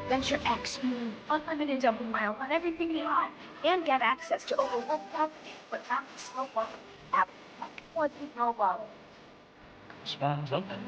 Venture X, unlimited double mile on everything you want, and get access to over 1,000 without the slow walk. What do you know about it? Small something.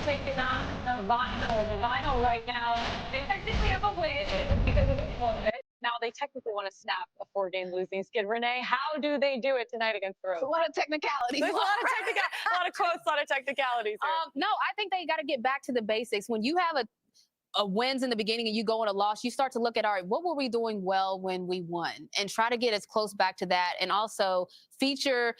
Taking on the vinyl right now. They technically have a win because of it. Now they technically want to snap a 4-game losing skid. Renee, how do they do it tonight against the Rose? A lot of technicalities. There's a lot of quotes, a lot of technicalities. No, I think they got to get back to the basics. When you have a wins in the beginning and you go on a loss, you start to look at, all right, what were we doing well when we won? And try to get as close back to that. And also feature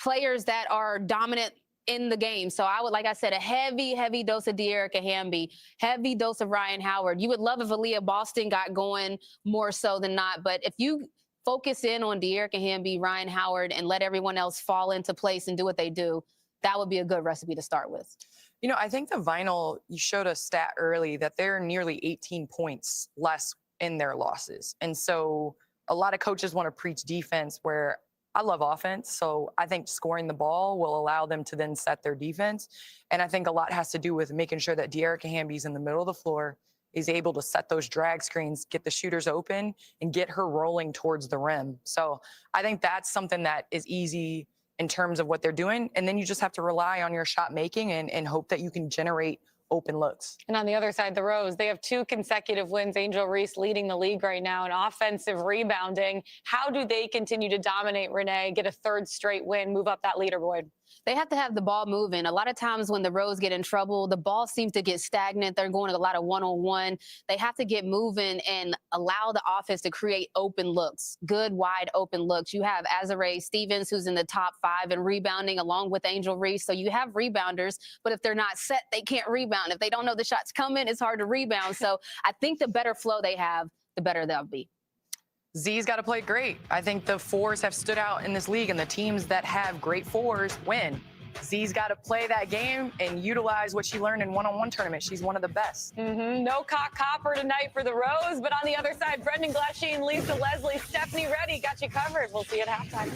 players that are dominant in the game. So I would, like I said, a heavy dose of De'Erica Hamby, heavy dose of Ryan Howard. You would love if Aaliyah Boston got going more so than not. But if you focus in on De'Erica Hamby, Ryan Howard, and let everyone else fall into place and do what they do, that would be a good recipe to start with. You know, I think the vinyl, you showed a stat early that they're nearly 18 points less in their losses. And so a lot of coaches want to preach defense, where I love offense. So I think scoring the ball will allow them to then set their defense. And I think a lot has to do with making sure that De'Erica Hamby's in the middle of the floor, is able to set those drag screens, get the shooters open, and get her rolling towards the rim. So I think that's something that is easy in terms of what they're doing. And then you just have to rely on your shot making and hope that you can generate open looks. And on the other side, the Rose, they have 2 consecutive wins. Angel Reese leading the league right now in offensive rebounding. How do they continue to dominate, Renee, get a 3rd straight win, move up that leaderboard? They have to have the ball moving. A lot of times when the Rose get in trouble, the ball seems to get stagnant. They're going to a lot of one-on-one. They have to get moving and allow the offense to create open looks, good, wide open looks. You have Azare Stevens, who's in the top 5 in rebounding, along with Angel Reese. So you have rebounders, but if they're not set, they can't rebound. If they don't know the shot's coming, it's hard to rebound. So I think the better flow they have, the better they'll be. Z's got to play great. I think the 4s have stood out in this league, and the teams that have great 4s win. Z's got to play that game and utilize what she learned in one-on-one tournament. She's one of the best. No cock copper tonight for the Rose, but on the other side, Brendan Glasheen, Lisa Leslie, Stephanie Reddy got you covered. We'll see you at halftime.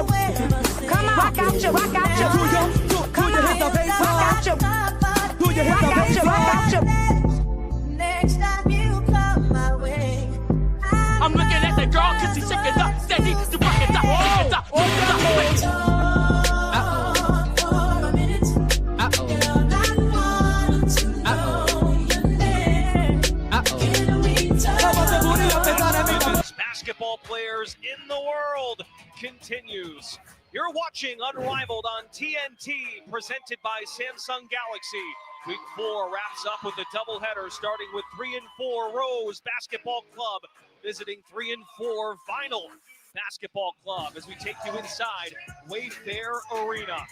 your, come on, rock out your, come on, rock out your, rock out your. Next time you come my way, I'm looking at the girl cause she's shaking up, steady, to rock it up, shake it up, for a minute. Girl, I want to know your name. Can we talk? Women's basketball players in the world continues. You're watching Unrivaled on TNT, presented by Samsung Galaxy. Week 4 wraps up with a doubleheader, starting with 3 and 4 Rose Basketball Club visiting 3 and 4 Vinyl Basketball Club as we take you inside Wayfair Arena.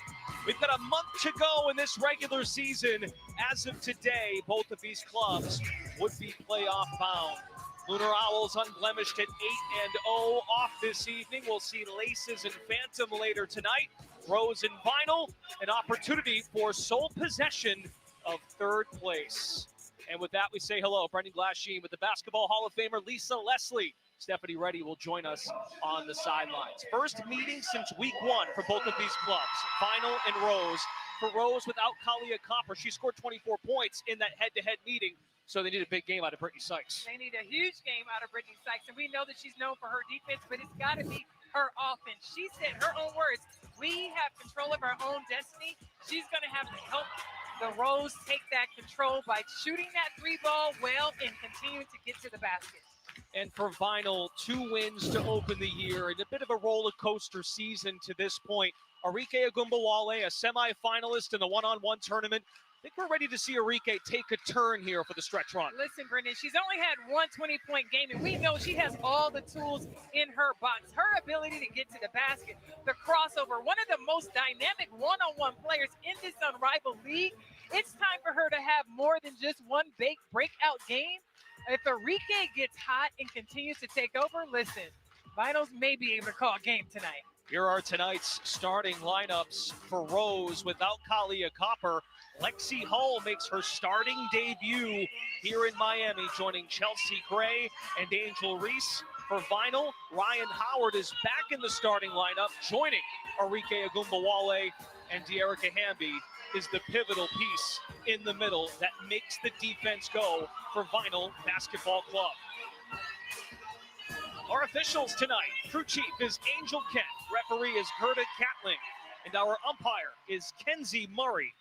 We've got a month to go in this regular season. As of today, both of these clubs would be playoff bound. Lunar Owls unblemished at 8-0 off this evening. We'll see Laces and Phantom later tonight. Rose and Vinyl, an opportunity for sole possession of 3rd place. And with that, we say hello, Brendan Glasheen with the Basketball Hall of Famer Lisa Leslie. Stephanie Reddy will join us on the sidelines. First meeting since week 1 for both of these clubs, Vinyl and Rose. For Rose, without Kalia Copper, she scored 24 points in that head-to-head meeting. So they need a big game out of Brittany Sykes. They need a huge game out of Brittany Sykes, and we know that she's known for her defense, but it's got to be her offense. She said her own words, we have control of our own destiny. She's going to have to help the Rose take that control by shooting that 3 ball well and continuing to get to the basket. And for Vinyl, 2 wins to open the year and a bit of a roller coaster season to this point. Arike Agumbawale, a semifinalist in the one-on-one tournament. I think we're ready to see Arike take a turn here for the stretch run. Listen, Brendan, she's only had 1 20-point game, and we know she has all the tools in her box. Her ability to get to the basket, the crossover, one of the most dynamic one-on-one players in this Unrivaled league. It's time for her to have more than just one breakout game. If Arike gets hot and continues to take over, listen, Vinyls may be able to call a game tonight. Here are tonight's starting lineups for Rose. Without Kalia Copper, Lexi Hull makes her starting debut here in Miami, joining Chelsea Gray and Angel Reese. For Vinyl, Ryan Howard is back in the starting lineup, joining Arike Agumbawale, and De'Erica Hamby is the pivotal piece in the middle that makes the defense go for Vinyl Basketball Club. Our officials tonight, crew chief is Angel Kent, referee is Gerda Catling, and our umpire is Kenzie Murray.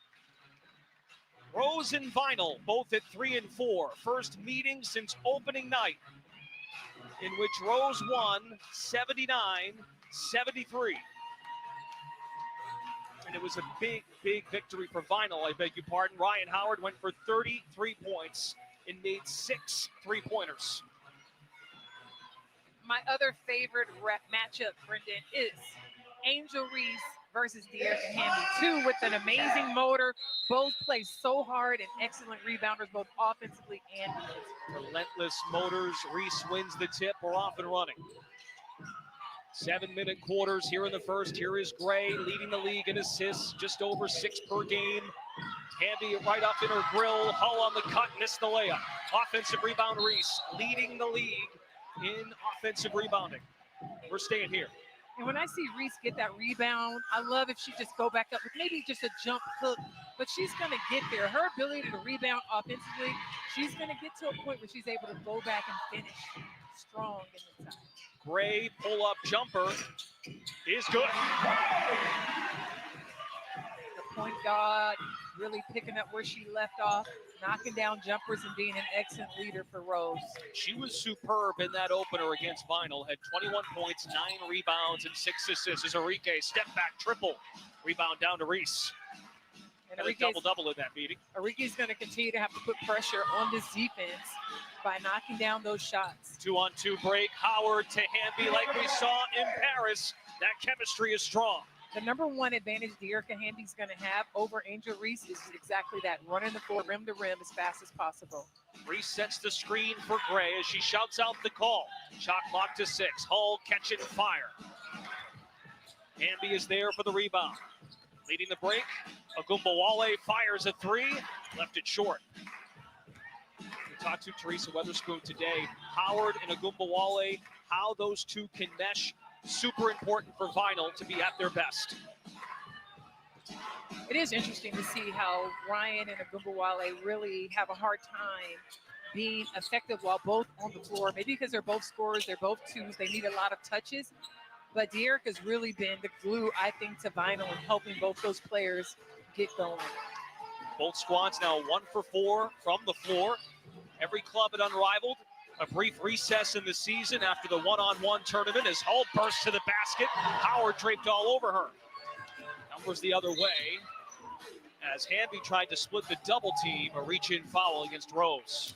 Rose and Vinyl, both at 3 and 4. First meeting since opening night, in which Rose won 79-73. And it was a big, big victory for Vinyl, I beg your pardon. Ryan Howard went for 33 points and made 6 3-pointers. My other favorite matchup, Brendan, is Angel Reese versus De'Erica Hamby. 2 with an amazing motor. Both play so hard and excellent rebounders, both offensively and defensively. Relentless motors. Reese wins the tip. We're off and running. 7-minute quarters here in the first. Here is Gray leading the league in assists, just over 6 per game. Hamby right up in her grill. Hull on the cut, missed the layup. Offensive rebound, Reese leading the league in offensive rebounding. We're staying here. And when I see Reese get that rebound, I love if she just go back up with maybe just a jump hook, but she's going to get there. Her ability to rebound offensively, she's going to get to a point where she's able to go back and finish strong in the time. Gray pull-up jumper is good. The point guard really picking up where she left off, knocking down jumpers and being an excellent leader for Rose. She was superb in that opener against Vinyl, had 21 points, 9 rebounds, and 6 assists as Arike step back triple. Rebound down to Reese. And a double-double in that meeting. Arike's going to continue to have to put pressure on this defense by knocking down those shots. 2-on-2 break. Howard to Hamby like we saw in Paris. That chemistry is strong. The number one advantage De'Erica Hamby's going to have over Angel Reese is exactly that, running the floor rim to rim as fast as possible. Reese sets the screen for Gray as she shouts out the call. Shot clock to 6. Hull catch and fire. Hamby is there for the rebound. Leading the break, Agumbawale fires a 3, left it short. We talked to Teresa Weatherspoon today. Howard and Agumbawale, how those two can mesh super important for Vinyl to be at their best. It is interesting to see how Ryan and Agumbawale really have a hard time being effective while both on the floor. Maybe because they're both scorers, they're both twos, they need a lot of touches. But De'Erica's really been the glue, I think, to Vinyl and helping both those players get going. Both squads now 1 for 4 from the floor. Every club at Unrivaled. A brief recess in the season after the one-on-one tournament as Hull bursts to the basket. Howard draped all over her. Numbers the other way as Hamby tried to split the double team, a reach-in foul against Rose.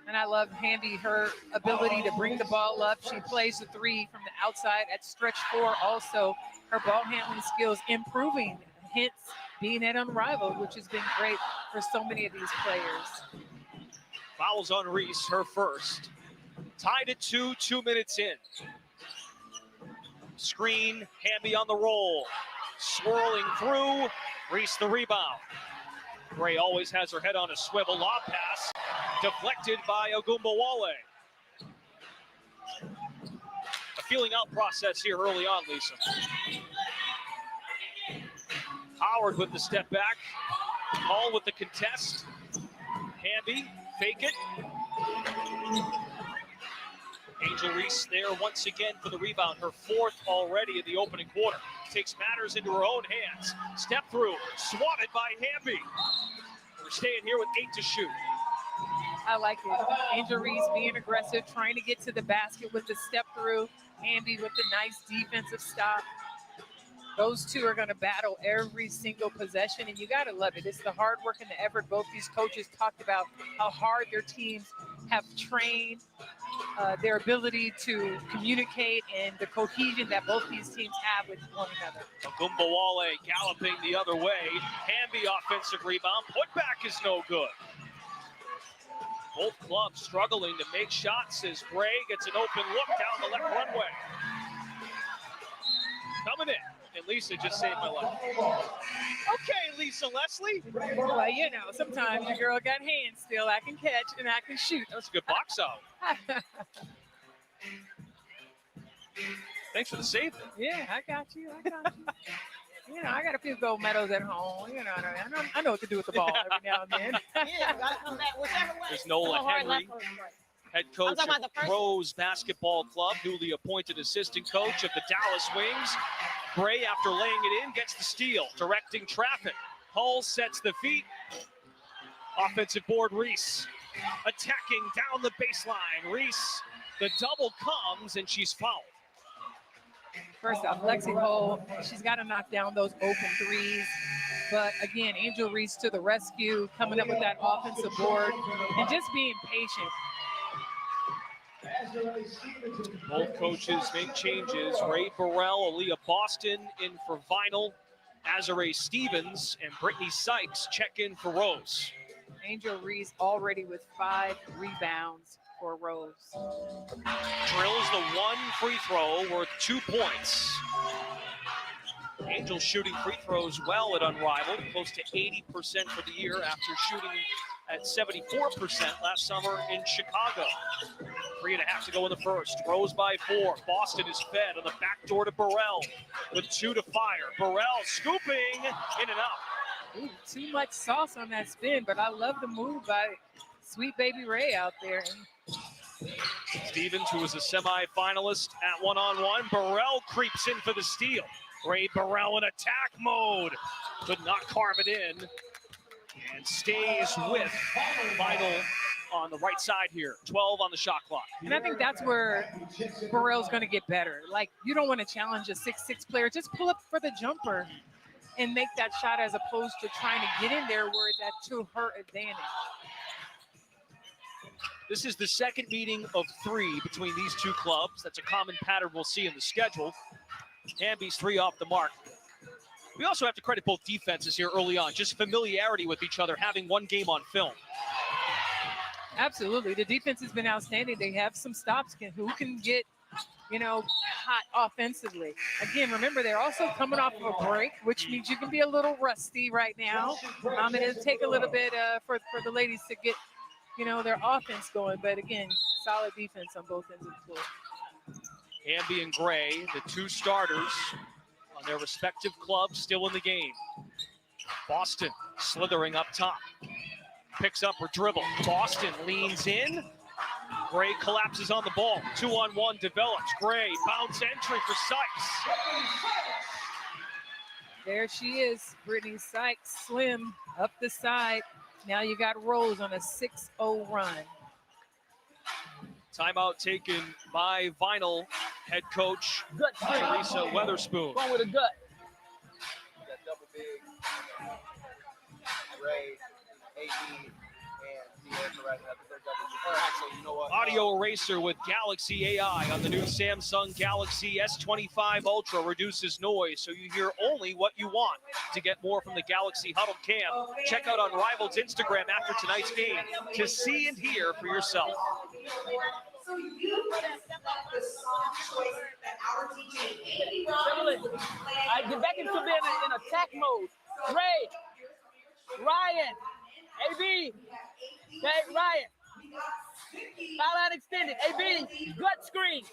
And I love Hamby, her ability to bring the ball up. She plays the three from the outside at stretch 4. Also, her ball handling skills improving, hence being at Unrivaled, which has been great for so many of these players. Fouls on Reese, her first. Tied at 2, 2 minutes in. Screen, Hamby on the roll. Swirling through, Reese the rebound. Gray always has her head on a swivel. Lob pass, deflected by Agumbawale. A feeling out process here early on, Lisa. Howard with the step back. Hall with the contest. Hamby, fake it. Angel Reese there once again for the rebound, her 4th already in the opening quarter. Takes matters into her own hands. Step through, swatted by Hamby. We're staying here with 8 to shoot. I like it. Angel Reese being aggressive, trying to get to the basket with the step through. Hamby with the nice defensive stop. Those two are going to battle every single possession, and you got to love it. It's the hard work and the effort. Both these coaches talked about how hard their teams have trained, their ability to communicate, and the cohesion that both these teams have with one another. Agumbawale galloping the other way. Hamby offensive rebound. Putback is no good. Both clubs struggling to make shots as Gray gets an open look down the left runway. Coming in. And Lisa just saved my life. Okay, Lisa Leslie. Well, you know, sometimes your girl got hands still. I can catch and I can shoot. That's a good box out. Thanks for the save. Yeah, I got you. You know, I got a few gold medals at home. You know, I know what to do with the ball every now and then. Yeah, you gotta come back whichever way. There's Nola Henry, head coach talking about of the first Rose Basketball Club, newly appointed assistant coach of the Dallas Wings. Gray, after laying it in, gets the steal, directing traffic. Hull sets the feet. Offensive board, Reese. Attacking down the baseline. Reese, the double comes, and she's fouled. First off, Lexi Hull, she's got to knock down those open threes. But again, Angel Reese to the rescue, coming up with that offensive board and just being patient. Both coaches make changes. Ray Burrell, Aaliyah Boston in for Vinyl. Azare Stevens and Brittany Sykes check in for Rose. Angel Reese already with 5 rebounds for Rose. Drills the 1 free throw worth 2 points. Angel shooting free throws well at Unrivaled, close to 80% for the year after shooting at 74% last summer in Chicago. 3.5 to go in the first. Rose by 4. Boston is fed on the back door to Burrell with 2 to fire. Burrell scooping in and out. Ooh, too much sauce on that spin, but I love the move by Sweet Baby Ray out there. Stevens, who was a semi-finalist at one-on-one. Burrell creeps in for the steal. Ray Burrell in attack mode. Could not carve it in. And stays with Vinyl on the right side here. 12 on the shot clock. And I think that's where Burrell's going to get better. Like, you don't want to challenge a 6'6" player. Just pull up for the jumper and make that shot as opposed to trying to get in there where that's to her advantage. This is the second meeting of 3 between these two clubs. That's a common pattern we'll see in the schedule. Hamby's 3 off the mark. We also have to credit both defenses here early on. Just familiarity with each other, having one game on film. Absolutely. The defense has been outstanding. They have some stops. Who can get, you know, hot offensively? Again, remember, they're also coming off of a break, which means you can be a little rusty right now. It'll take a little bit for the ladies to get, you know, their offense going. But again, solid defense on both ends of the floor. Hamby and Gray, the two starters on their respective clubs, still in the game. Boston slithering up top. Picks up her dribble. Boston leans in. Gray collapses on the ball. 2-on-1 develops. Gray, bounce entry for Sykes. There she is, Brittany Sykes, slim up the side. Now you got Rose on a 6-0 run. Timeout taken by Vinyl head coach Teresa Weatherspoon. Going with a gut. That double big. Ray, AD, and Diaz right now. They're double big. Or actually, you know what? Audio eraser with Galaxy AI on the new Samsung Galaxy S25 Ultra reduces noise so you hear only what you want. To get more from the Galaxy Huddle Cam, check out Unrivaled's Instagram after tonight's game to see and hear for yourself. So you step up the song choice that our DJ Amy I get back into being in attack mode. Ray, Ryan, AB, okay, Ryan. Foul out extended. AB, gut screen.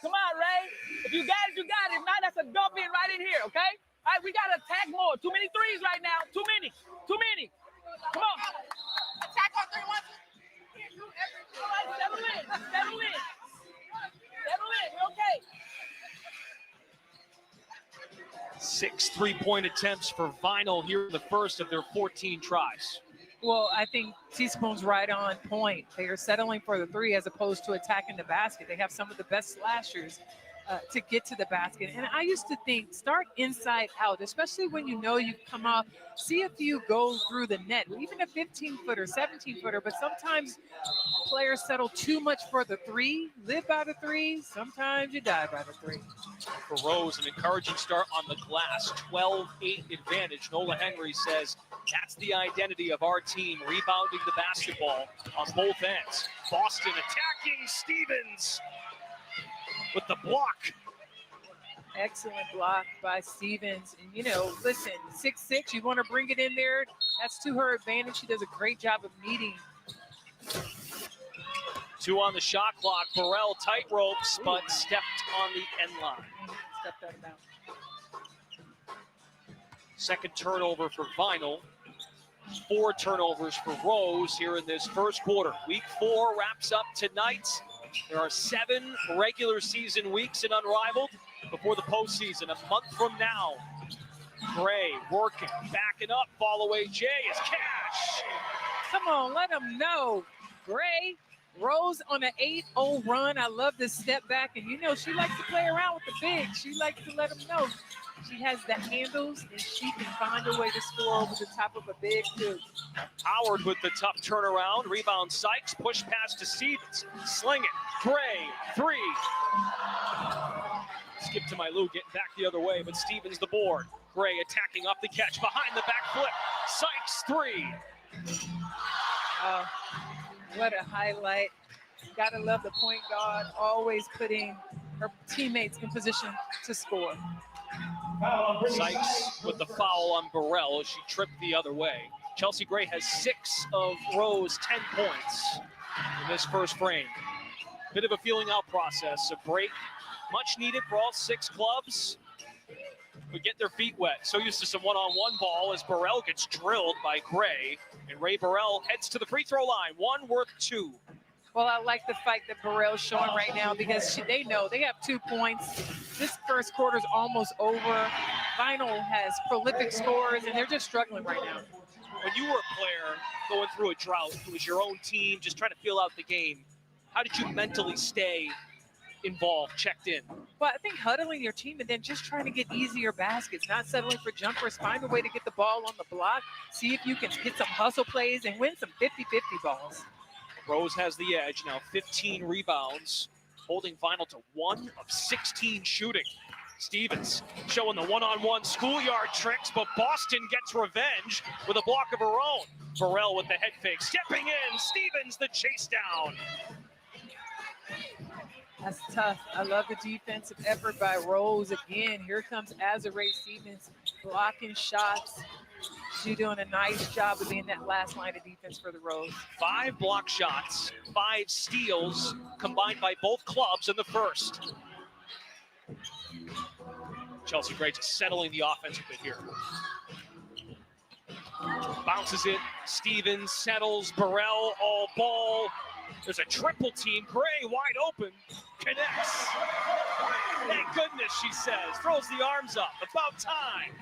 Come on, Ray. If you got it, you got it. If not, that's a dump in right in here, okay? All right, we got to attack more. Too many threes right now. Too many. Too many. Come on. Attack on 3-1. All right, settle in. Settle in. Settle in. We're okay. 6 3-point attempts for Vinyl here in the first of their 14 tries. Well, I think Teaspoon's right on point. They are settling for the three as opposed to attacking the basket. They have some of the best slashers to get to the basket. And I used to think, start inside out, especially when you know you've come up. See if you go through the net, even a 15-footer, 17-footer. But sometimes players settle too much for the three, live by the three. Sometimes you die by the three. For Rose, an encouraging start on the glass, 12-8 advantage. Nola Henry says that's the identity of our team, rebounding the basketball on both ends. Boston attacking Stevens with the block. Excellent block by Stevens. And, you know, listen, 6'6", you want to bring it in there. That's to her advantage. She does a great job of meeting. 2 on the shot clock. Burrell tight ropes, but stepped on the end line. Stepped out of bounds. Second turnover for Vinyl. 4 turnovers for Rose here in this first quarter. Week 4 wraps up tonight. There are 7 regular season weeks in Unrivaled before the postseason. A month from now, Gray working, backing up, fall away. Jay is cash. Come on, let them know. Gray, Rose on an 8-0 run. I love this step back. And, you know, she likes to play around with the bigs. She likes to let them know she has the handles and she can find a way to score over the top of a big dude. Howard with the tough turnaround. Rebound Sykes. Push pass to Stevens. Sling it. Gray. 3. Skip to Lou, getting back the other way, but Stevens the board. Gray attacking up the catch. Behind the back flip. Sykes 3. What a highlight. Gotta love the point guard, always putting her teammates in position to score. Sykes with the foul on Burrell as she tripped the other way. Chelsea Gray has 6 of Rose's 10 points in this first frame. Bit of a feeling out process. A break much needed for all 6 clubs. Would get their feet wet. So used to some one-on-one ball as Burrell gets drilled by Gray. And Ray Burrell heads to the free throw line. 1 worth 2. Well, I like the fight that Burrell's showing right now because they know they have 2 points. This first quarter's almost over. Vinyl has prolific scores, and they're just struggling right now. When you were a player going through a drought, it was your own team, just trying to feel out the game. How did you mentally stay involved, checked in? Well, I think huddling your team and then just trying to get easier baskets, not settling for jumpers, find a way to get the ball on the block, see if you can get some hustle plays and win some 50-50 balls. Rose has the edge now, 15 rebounds, holding Vinyl to 1 of 16 shooting. Stevens showing the one-on-one schoolyard tricks, but Boston gets revenge with a block of her own. Burrell with the head fake, stepping in, Stevens the chase down. That's tough. I love the defensive effort by Rose again. Here comes Azarae Stevens blocking shots. She's doing a nice job of being that last line of defense for the Rose. 5 block shots, 5 steals combined by both clubs in the first. Chelsea Gray just settling the offense a bit here. Bounces it. Stevens settles. Burrell all ball. There's a triple team. Gray wide open. Connects. Thank goodness, she says. Throws the arms up. About time.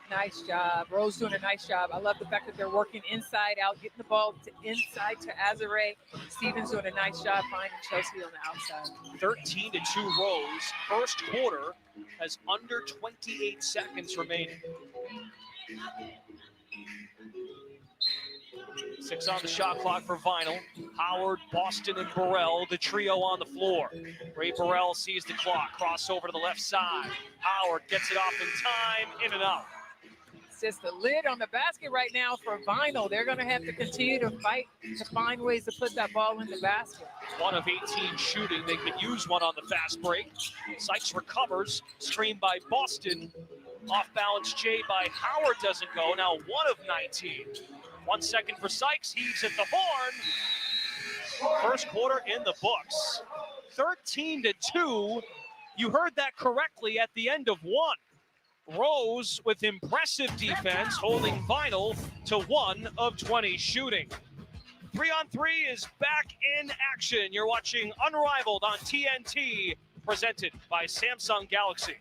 Nice job. Rose doing a nice job. I love the fact that they're working inside out, getting the ball inside to Azare. Stevens doing a nice job finding Chelsea on the outside. 13-2 Rose. First quarter has under 28 seconds remaining. 6 on the shot clock for Vinyl. Howard, Boston, and Burrell, the trio on the floor. Ray Burrell sees the clock, crossover to the left side. Howard gets it off in time, in and out. It's just the lid on the basket right now for Vinyl. They're going to have to continue to fight to find ways to put that ball in the basket. 1 of 18 shooting. They could use one on the fast break. Sykes recovers, screened by Boston. Off balance Jay by Howard doesn't go. Now 1 of 19. 1 second for Sykes, heaves at the horn. First quarter in the books. 13-2. You heard that correctly at the end of 1. Rose with impressive defense, holding Vinyl to 1 of 20 shooting. 3-on-3 is back in action. You're watching Unrivaled on TNT, presented by Samsung Galaxy.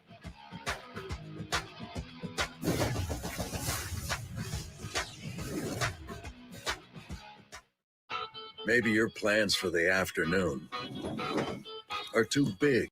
Maybe your plans for the afternoon are too big.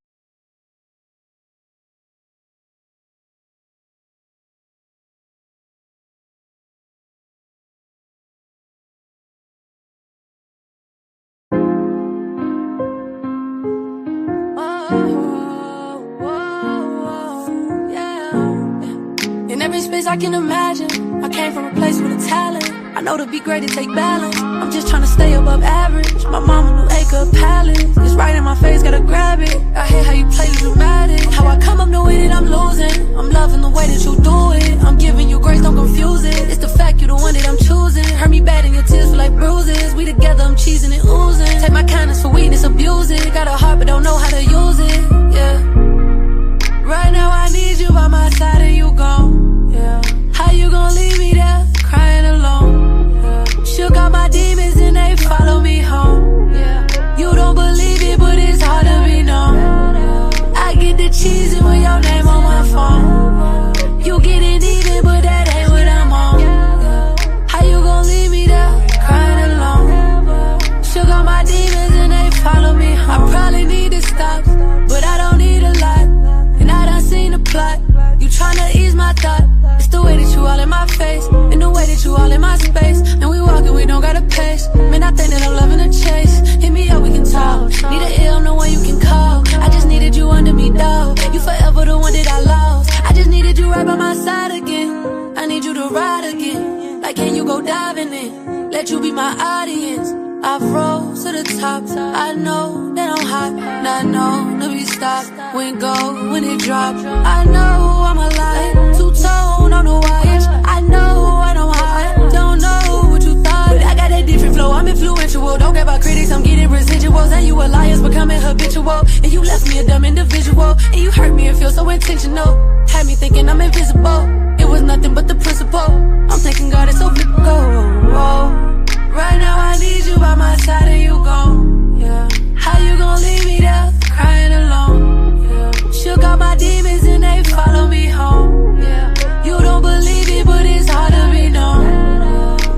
In every space I can imagine, I came from a place with a talent. I know to be great it take balance. I'm just trying to stay above average. My mama knew acre palace. It's right in my face, gotta grab it. I hate how you play the dramatic. How I come up knowing that I'm losing. I'm loving the way that you do it. I'm giving you grace, don't confuse it. It's the fact you the one that I'm choosing. Hurt me bad and your tears feel like bruises. We together, I'm cheesing and oozing. Take my kindness for weakness, abuse it. Got a heart but don't know how to use it. Yeah. Right now I need you by my side and you gone. Yeah. How you gonna leave me there, crying alone? Shook out my demons and they follow me home. Yeah. You don't believe it, but it's hard to be known. I get the cheese and with your name on my phone. You get it even, but that ain't what I'm on. Yeah. How you gon' leave me there, crying alone? Shook out my demons and they follow me home. I probably need to stop, but I don't need a lot. And I done seen the plot. You tryna ease my thought. It's the way that you all in my face, and the way that you all in my space. And we walking, we don't gotta pace. Man, I think that I'm loving the chase. Hit me up, we can talk. Need an ear, I'm the one you can call. I just needed you under me, dog. You forever the one that I lost. I just needed you right by my side again. I need you to ride again. Like, can you go diving in? Let you be my audience. I've rose to the top. I know that I'm hot. Not known to be stopped. When go, when it drop. I know I'm alive. Two-tone on the wires. I know I don't hide. Don't know what you thought, but I got that different flow. I'm influential. Don't care about critics. I'm getting residuals. And you a liars becoming habitual. And you left me a dumb individual. And you hurt me. It feels so intentional. Had me thinking I'm invisible. It was nothing but the principle. I'm thanking God it's so flippable. Right now I need you by my side and you gone. Yeah. How you gon' leave me there, crying alone? Yeah. Shook out my demons and they follow me home. Yeah. You don't believe it, but it's hard to be known.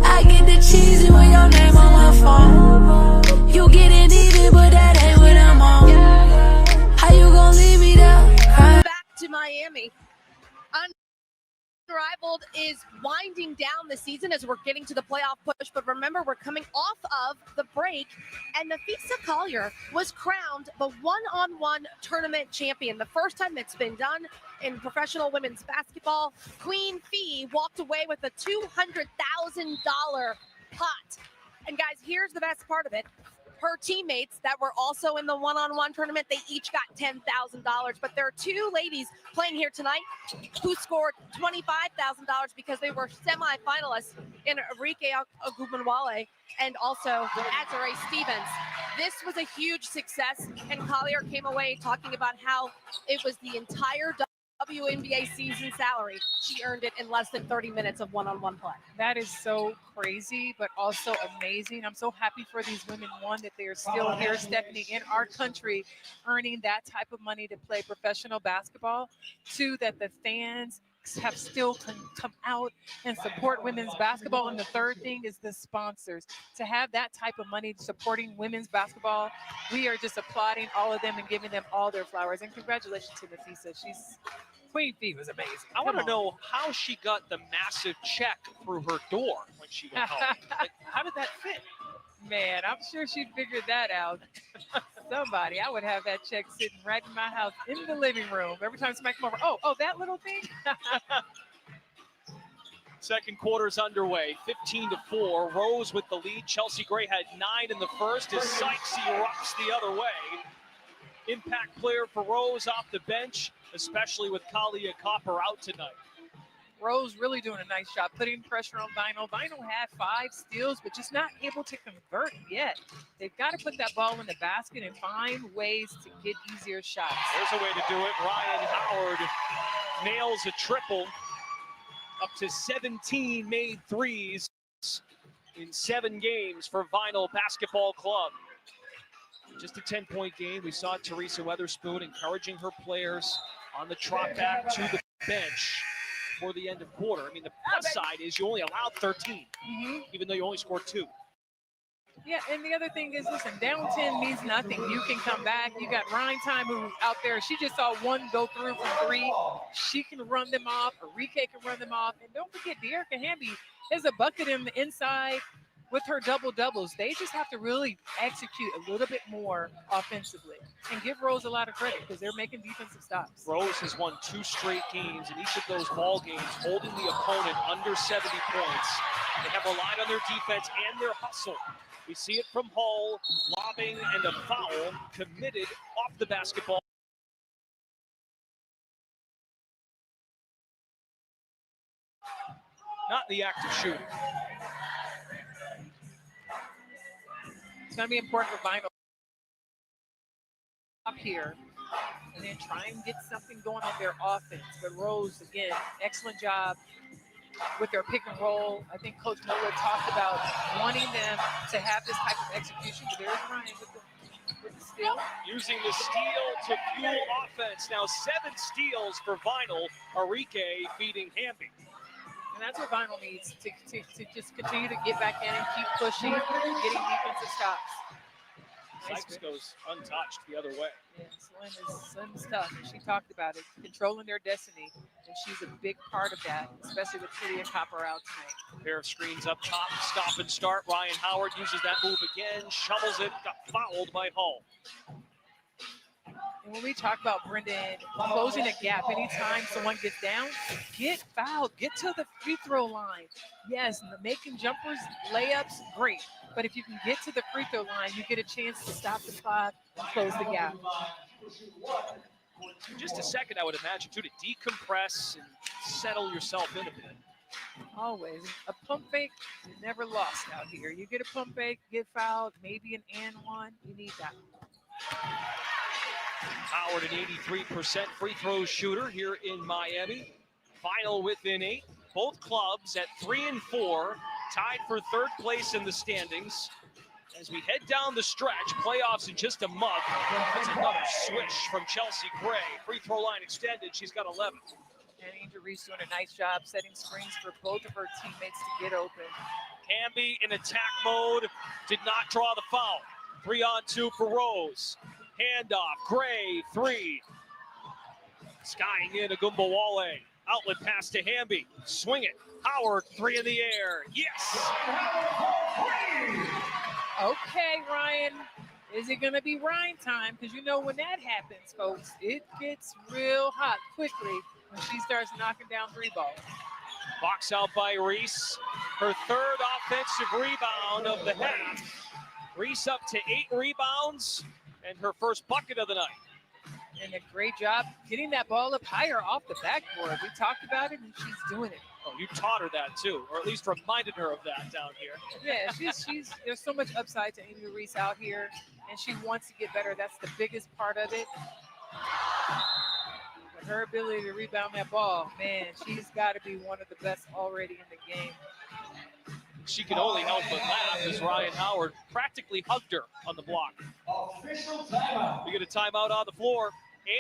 I get the cheese and with your name on my phone. You get it even, but that ain't what I'm on. How you gon' leave me there, crying? Back to Miami. Unrivaled is winding down the season as we're getting to the playoff push, but remember, we're coming off of the break, and Nafisa Collier was crowned the one-on-one tournament champion. The first time it's been done in professional women's basketball. Queen Fee walked away with a $200,000 pot. And guys, here's the best part of it. Her teammates that were also in the one-on-one tournament, they each got $10,000. But there are 2 ladies playing here tonight who scored $25,000 because they were semi-finalists in Enrique Agubanwale and also Azare Stevens. This was a huge success, and Collier came away talking about how it was the entire WNBA season salary. She earned it in less than 30 minutes of one-on-one play. That is so crazy, but also amazing. I'm so happy for these women, one, that they are still here, Stephanie, in our country, earning that type of money to play professional basketball. Two, that the fans have still come out and support women's basketball. And the third thing is the sponsors. To have that type of money supporting women's basketball, we are just applauding all of them and giving them all their flowers. And congratulations to Nafisa. Queen Fee was amazing. I want to know how she got the massive check through her door when she went home. Like, how did that fit? Man, I'm sure she figured that out. Somebody, I would have that check sitting right in my house in the living room. Every time somebody come over, oh, that little thing? Second quarter's underway, 15-4. Rose with the lead. Chelsea Gray had 9 in the first as Sykes erupts the other way. Impact player for Rose off the bench, especially with Kalia Copper out tonight. Rose really doing a nice job putting pressure on Vinyl. Vinyl had 5 steals, but just not able to convert yet. They've got to put that ball in the basket and find ways to get easier shots. There's a way to do it. Ryan Howard nails a triple, up to 17 made threes in 7 games for Vinyl Basketball Club. Just a 10-point game. We saw Teresa Weatherspoon encouraging her players on the trot back to the bench for the end of quarter. I mean, the plus side is you only allowed 13, even though you only scored 2. Yeah, and the other thing is, listen, down 10 means nothing. You can come back. You got Ryan Time who's out there. She just saw 1 go through from 3. She can run them off. Enrique can run them off. And don't forget, De'Erica Hamby is a bucket in the inside with her double-doubles. They just have to really execute a little bit more offensively and give Rose a lot of credit because they're making defensive stops. Rose has won 2 straight games, and each of those ball games holding the opponent under 70 points. They have relied on their defense and their hustle. We see it from Hull, lobbing and a foul committed off the basketball. Not in the act of shooting. It's going to be important for Vinyl up here and then try and get something going on their offense. But Rose, again, excellent job with their pick and roll. I think Coach Miller talked about wanting them to have this type of execution. But there's Ryan with the steal. Using the steal to fuel offense. Now 7 steals for Vinyl. Enrique feeding Hamby. And that's what Vinyl needs to just continue to get back in and keep pushing, getting defensive stops. Sykes goes untouched the other way. Yeah, Slim is tough, and she talked about it, controlling their destiny, and she's a big part of that, especially with Kalia Copper out tonight. A pair of screens up top, stop and start. Ryan Howard uses that move again, shovels it, got fouled by Hull. And when we talk about Brendan closing a gap, anytime someone gets down, get fouled, get to the free throw line. Yes, making jumpers, layups, great. But if you can get to the free throw line, you get a chance to stop the clock and close the gap. Just a second, I would imagine, too, to decompress and settle yourself in a bit. Always. A pump fake, you're never lost out here. You get a pump fake, get fouled, maybe an and one, you need that. Howard, an 83% free throw shooter here in Miami. Final within 8. Both clubs at 3 and 4, tied for 3rd place in the standings. As we head down the stretch, playoffs in just a month. That's another swish from Chelsea Gray. Free throw line extended. She's got 11. And Angel Reese doing a nice job setting screens for both of her teammates to get open. Hamby in attack mode, did not draw the foul. 3-on-2 for Rose. Handoff, Gray, 3. Skying in Agumbawale. Outlet pass to Hamby. Swing it. Howard, 3 in the air. Yes! Okay, Ryan. Is it going to be Ryan time? Because you know when that happens, folks, it gets real hot quickly when she starts knocking down 3 balls. Box out by Reese. Her 3rd offensive rebound of the half. Reese up to 8 rebounds and her first bucket of the night. And a great job getting that ball up higher off the backboard. We talked about it, and she's doing it. Oh, you taught her that too, or at least reminded her of that down here. Yeah, she's there's so much upside to Amy Reese out here, and she wants to get better. That's the biggest part of it. her ability to rebound that ball, man, she's got to be one of the best already in the game. She can only help but laugh as Ryan Howard practically hugged her on the block. Official timeout. We get a timeout on the floor.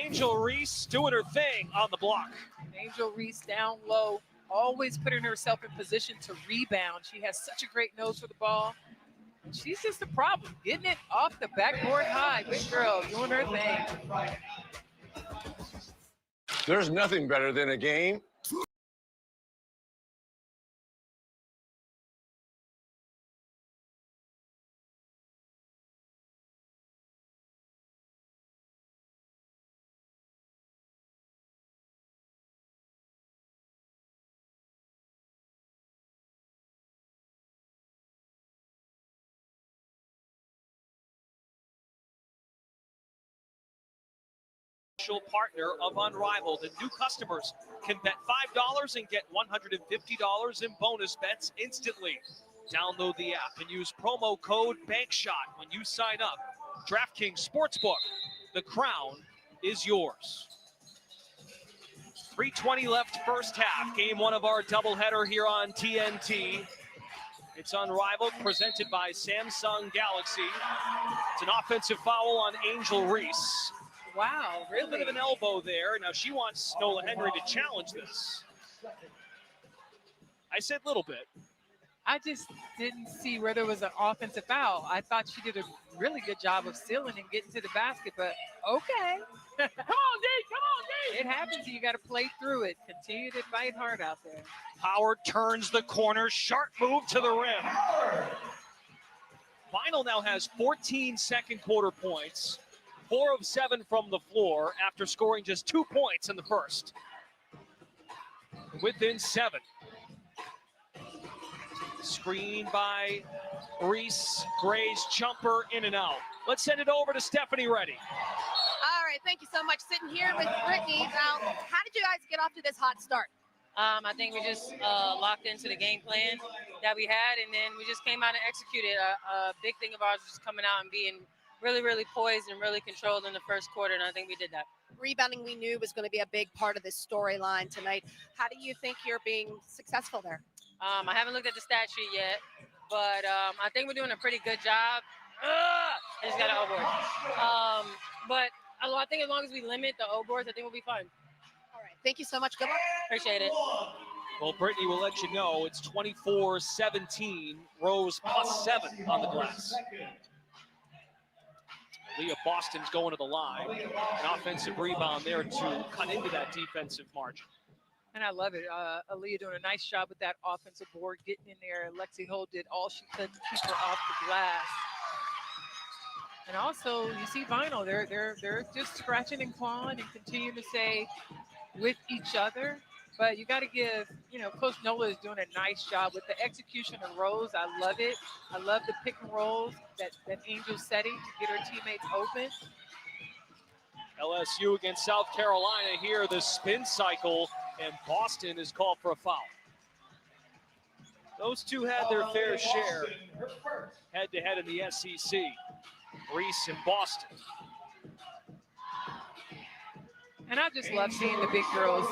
Angel Reese doing her thing on the block. Angel Reese down low, always putting herself in position to rebound. She has such a great nose for the ball. And she's just a problem, getting it off the backboard high. Big girl doing her thing. There's nothing better than a game. Partner of Unrivaled, and new customers can bet $5 and get $150 in bonus bets instantly. Download the app and use promo code BANKSHOT when you sign up. DraftKings Sportsbook, the crown is yours. 3:20 left first half. Game one of our doubleheader here on TNT. It's Unrivaled, presented by Samsung Galaxy. It's an offensive foul on Angel Reese. Wow, A little bit of an elbow there. Now she wants Nola Henry to challenge this. I said little bit. I just didn't see where there was an offensive foul. I thought she did a really good job of sealing and getting to the basket, but okay. Come on, D. Come on, D. It happens. You got to play through it. Continue to fight hard out there. Howard turns the corner. Sharp move to the rim. Vinyl now has 14 second quarter points. 4 of 7 from the floor after scoring just 2 points in the first. Within 7. Screen by Reese. Gray's jumper in and out. Let's send it over to Stephanie Reddy. All right, thank you so much. Sitting here with Brittany. Now, how did you guys get off to this hot start? I think we just locked into the game plan that we had, and then we just came out and executed. A big thing of ours was just coming out and being really, really poised and really controlled in the first quarter, and I think we did that. Rebounding, we knew was going to be a big part of this storyline tonight. How do you think you're being successful there? I haven't looked at the stat sheet yet, but I think we're doing a pretty good job. I just got an O-board. But I think as long as we limit the O-boards, I think we'll be fine. All right, thank you so much. Good luck. Appreciate it. Well, Brittany will let you know it's 24-17. Rose +7 on the glass. Leah Boston's going to the line. An offensive rebound there to cut into that defensive margin. And I love it. Aaliyah doing a nice job with that offensive board, getting in there. Lexi Holt did all she could to keep her off the glass. And also, you see Vinyl, they're just scratching and clawing and continue to stay with each other. But you got to give, Coach Nola is doing a nice job with the execution of Rose. I love it. I love the pick and rolls that Angel's setting to get her teammates open. LSU against South Carolina here, the spin cycle, and Boston is called for a foul. Those two had their fair share head-to-head in the SEC. Reese and Boston. And I just love seeing the big girls.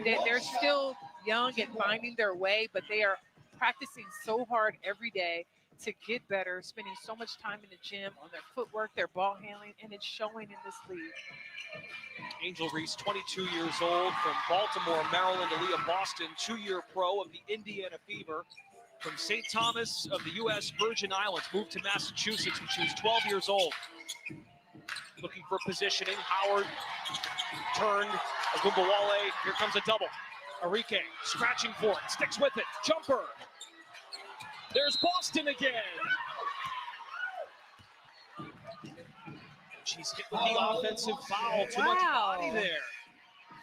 They're still young and finding their way, but they are practicing so hard every day to get better, spending so much time in the gym on their footwork, their ball handling, and it's showing in this league. Angel Reese, 22 years old, from Baltimore, Maryland. Aaliyah Boston, 2-year pro of the Indiana Fever. From St. Thomas of the U.S. Virgin Islands, moved to Massachusetts when she was 12 years old. Looking for positioning. Howard turned. Agumbawale. Here comes a double. Arike scratching for it. Sticks with it. Jumper. There's Boston again. She's hit with the offensive foul. Too much body there.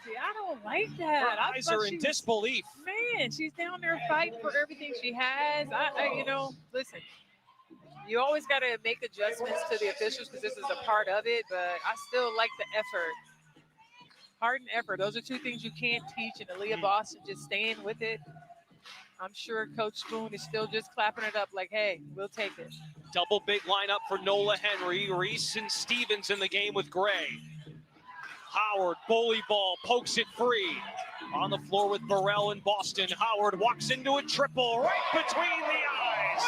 See, I don't like that. Her eyes are in disbelief. Man, she's down there fighting for everything she has. Listen, you always got to make adjustments to the officials because this is a part of it, but I still like the effort. Heart and effort. Those are two things you can't teach, and Aaliyah Boston just staying with it. I'm sure Coach Spoon is still just clapping it up like, hey, we'll take it. Double big lineup for Nola Henry. Reese and Stevens in the game with Gray. Howard, bully ball, pokes it free. On the floor with Burrell and Boston. Howard walks into a triple right between the eyes.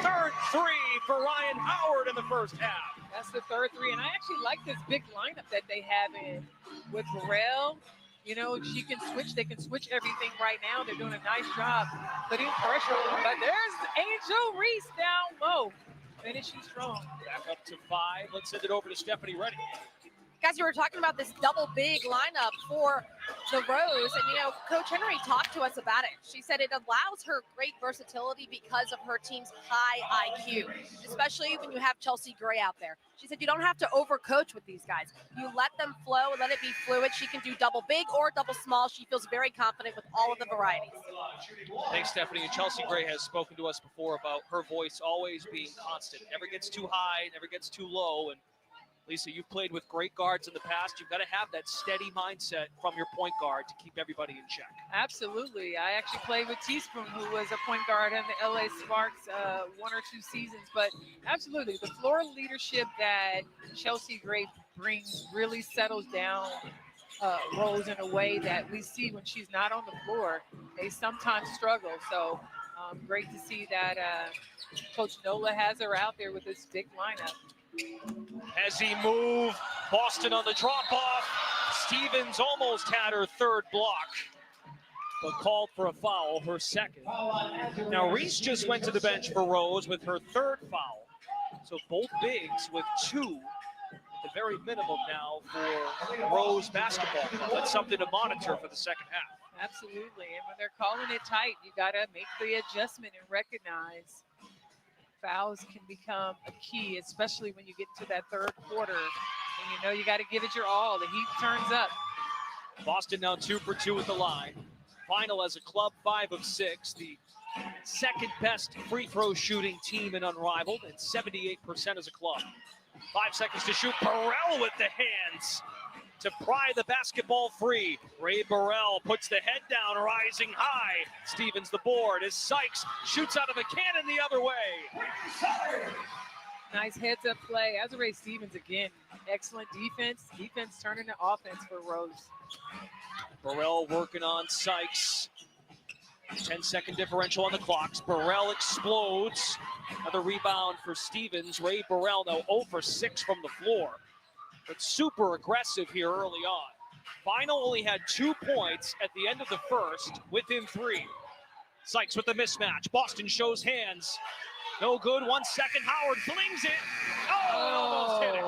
Third three for Ryan Howard in the first half. That's the third three, and I actually like this big lineup that they have in with Burrell. You know, she can switch. They can switch everything right now. They're doing a nice job putting pressure on. But there's Angel Reese down low, finishing strong. Back up to 5. Let's send it over to Stephanie Reddy. Guys, you were talking about this double big lineup for the Rose, and Coach Henry talked to us about it. She said it allows her great versatility because of her team's high IQ, especially when you have Chelsea Gray out there. She said you don't have to overcoach with these guys. You let them flow, let it be fluid. She can do double big or double small. She feels very confident with all of the varieties. Thanks, Stephanie. And Chelsea Gray has spoken to us before about her voice always being constant. Never gets too high, never gets too low. And Lisa, you've played with great guards in the past. You've got to have that steady mindset from your point guard to keep everybody in check. Absolutely. I actually played with Teaspoon, who was a point guard in the LA Sparks 1 or 2 seasons. But absolutely, the floor leadership that Chelsea Gray brings really settles down Rose in a way that we see when she's not on the floor. They sometimes struggle. So great to see that Coach Nola has her out there with this big lineup. As he moved, Boston on the drop-off. Stevens almost had her third block, but called for a foul, her second. Now, Reese just went to the bench for Rose with her third foul. So both bigs with 2 at the very minimum now for Rose basketball. That's something to monitor for the second half. Absolutely, and when they're calling it tight, you got to make the adjustment and recognize fouls can become a key, especially when you get to that third quarter. And you got to give it your all. The heat turns up. Boston now 2 for 2 at the line. Final as a club, 5 of 6. The second best free throw shooting team in Unrivaled, and 78% as a club. 5 seconds to shoot. Burrell with the hands to pry the basketball free. Ray Burrell puts the head down, rising high. Stevens the board as Sykes shoots out of a cannon the other way. Nice heads-up play. Azurá Stevens again. Excellent defense. Defense turning to offense for Rose. Burrell working on Sykes. 10-second differential on the clocks. Burrell explodes. Another rebound for Stevens. Ray Burrell now 0 for 6 from the floor, but super aggressive here early on. Final only had 2 points at the end of the first, within 3. Sykes with the mismatch. Boston shows hands. No good. 1 second. Howard flings it. Oh, almost hit it.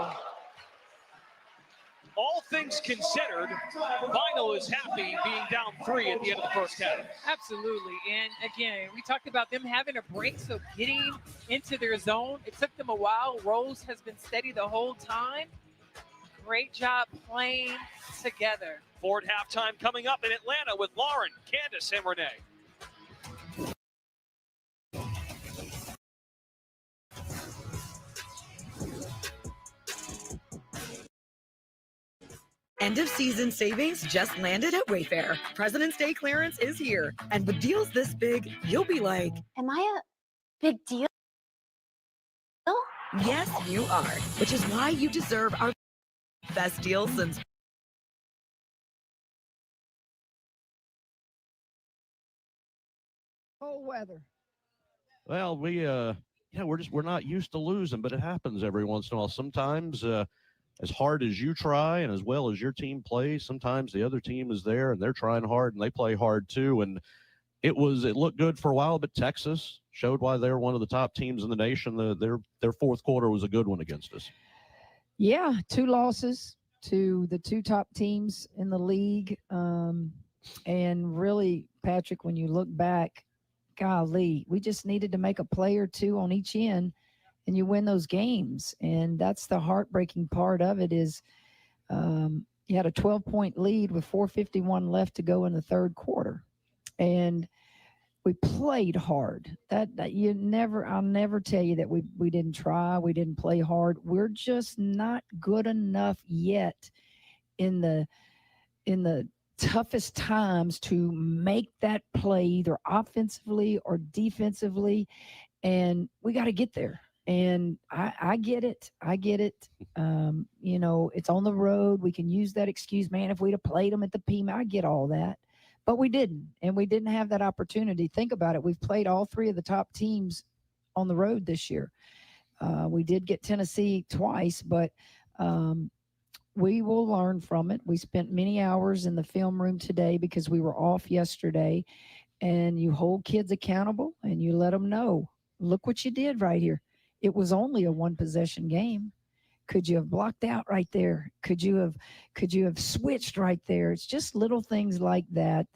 All things considered, Final is happy being down 3 at the end of the first half. Absolutely. And again, we talked about them having a break, so getting into their zone. It took them a while. Rose has been steady the whole time. Great job playing together. Forward halftime coming up in Atlanta with Lauren, Candace, and Renee. End of season savings just landed at Wayfair. President's Day clearance is here. And with deals this big, you'll be like, am I a big deal? Yes, you are. Which is why you deserve our best deal since cold weather. Well, we're not used to losing, but it happens every once in a while. Sometimes as hard as you try and as well as your team plays, sometimes the other team is there and they're trying hard and they play hard too. And it looked good for a while, but Texas showed why they're one of the top teams in the nation. Their fourth quarter was a good one against us. Yeah, 2 losses to the 2 top teams in the league. And really, Patrick, when you look back, golly, we just needed to make a play or 2 on each end, and you win those games. And that's the heartbreaking part of it is you had a 12-point lead with 4:51 left to go in the third quarter. And we played hard. I'll never tell you that we didn't try, we didn't play hard. We're just not good enough yet in the toughest times to make that play either offensively or defensively, and we got to get there. And I get it. I get it. You know, it's on the road. We can use that excuse, man, if we'd have played them at the PMA. I get all that. But we didn't. And we didn't have that opportunity. Think about it. We've played all three of the top teams on the road this year. We did get Tennessee twice, but we will learn from it. We spent many hours in the film room today because we were off yesterday. And you hold kids accountable and you let them know, look what you did right here. It was only a one possession game. Could you have blocked out right there? Could you have switched right there? It's just little things like that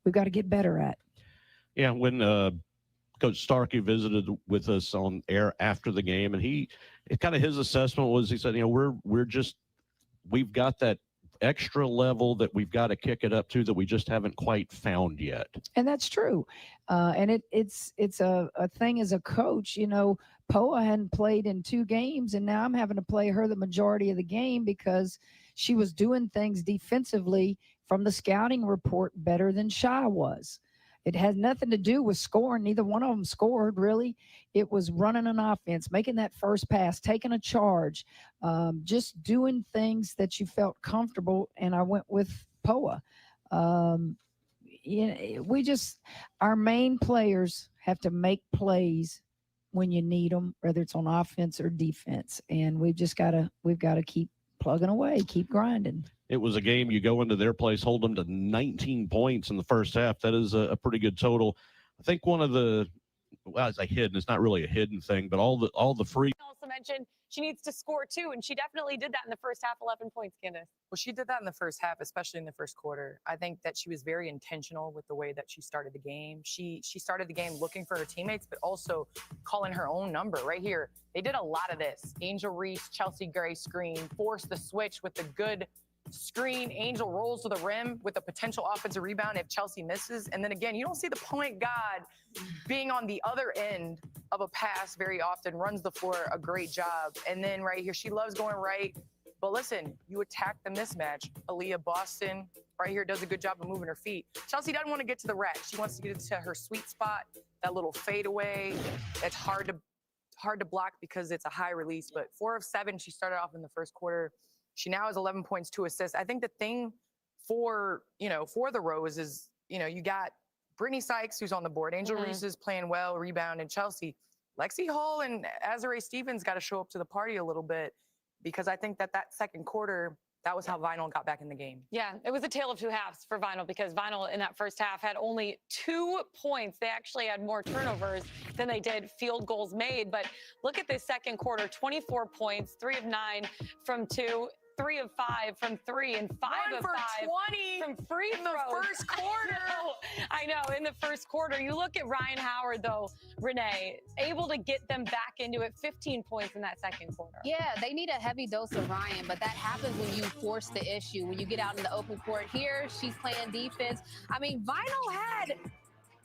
we've got to get better at. Yeah, when Coach Starkey visited with us on air after the game, and his assessment was, he said, you know, we've got that extra level that we've got to kick it up to that we just haven't quite found yet. And that's true. And it's a thing as a coach, you know, Poa hadn't played in 2 games, and now I'm having to play her the majority of the game because she was doing things defensively from the scouting report better than Shy was. It has nothing to do with scoring. Neither one of them scored, really. It was running an offense, making that first pass, taking a charge, just doing things that you felt comfortable, and I went with Poa. You know, our main players have to make plays when you need them, whether it's on offense or defense, and we've got to keep plugging away, keep grinding. It was a game you go into their place, hold them to 19 points in the first half. That is a pretty good total. I think one of the, well, it's it's not really a hidden thing, but all the free. Also mentioned she needs to score too, and she definitely did that in the first half, 11 points, Candace. Well, she did that in the first half, especially in the first quarter. I think that she was very intentional with the way that she started the game. She started the game looking for her teammates, but also calling her own number right here. They did a lot of this. Angel Reese, Chelsea Gray screen, forced the switch with the good screen. Angel rolls to the rim with a potential offensive rebound if Chelsea misses. And then again, you don't see the point guard being on the other end of a pass very often, runs the floor a great job. And then right here, she loves going right. But listen, you attack the mismatch. Aaliyah Boston right here does a good job of moving her feet. Chelsea doesn't want to get to the rack. She wants to get to her sweet spot, that little fadeaway. That's hard to block because it's a high release. But 4 of 7, she started off in the first quarter. She now has 11 points, 2 assists. I think the thing for the Rose is, you got Brittany Sykes, who's on the board. Angel Reese is playing well, rebound, and Chelsea. Lexi Hall and Azare Stevens got to show up to the party a little bit, because I think that second quarter, that was how Vinyl got back in the game. Yeah, it was a tale of 2 halves for Vinyl, because Vinyl in that first half had only 2 points. They actually had more turnovers than they did field goals made. But look at this second quarter, 24 points, 3 of 9 from 2. 3 of 5 from 3, and 5 of 5 from free throws. The first quarter. I know, in the first quarter. You look at Ryan Howard, though, Renee, able to get them back into it, 15 points in that second quarter. Yeah, they need a heavy dose of Ryan, but that happens when you force the issue, when you get out in the open court. Here, she's playing defense. I mean, Vinyl had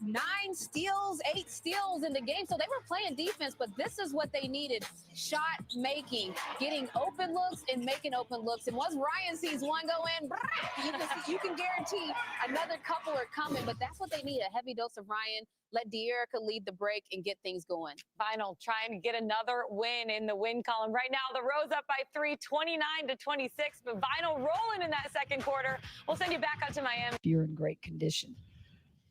9 steals, 8 steals in the game. So they were playing defense, but this is what they needed. Shot making, getting open looks and making open looks. And once Ryan sees one go in, you can guarantee another couple are coming, but that's what they need, a heavy dose of Ryan. Let De'Erica lead the break and get things going. Vinyl trying to get another win in the win column. Right now, the Rose up by 3, 29-26, but Vinyl rolling in that second quarter. We'll send you back out to Miami. You're in great condition.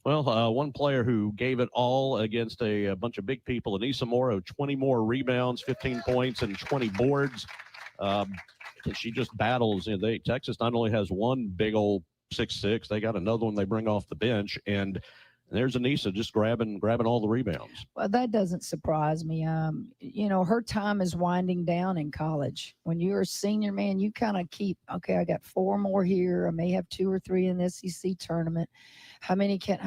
Well, one player who gave it all against a bunch of big people, Anissa Morrow, 20 more rebounds, 15 points, and 20 boards. She just battles. Texas not only has one big old 6'6", they got another one they bring off the bench, and there's Anissa just grabbing all the rebounds. Well, that doesn't surprise me. Her time is winding down in college. When you're a senior, man, you kind of keep, okay, I got 4 more here. I may have 2 or 3 in the SEC tournament. How many can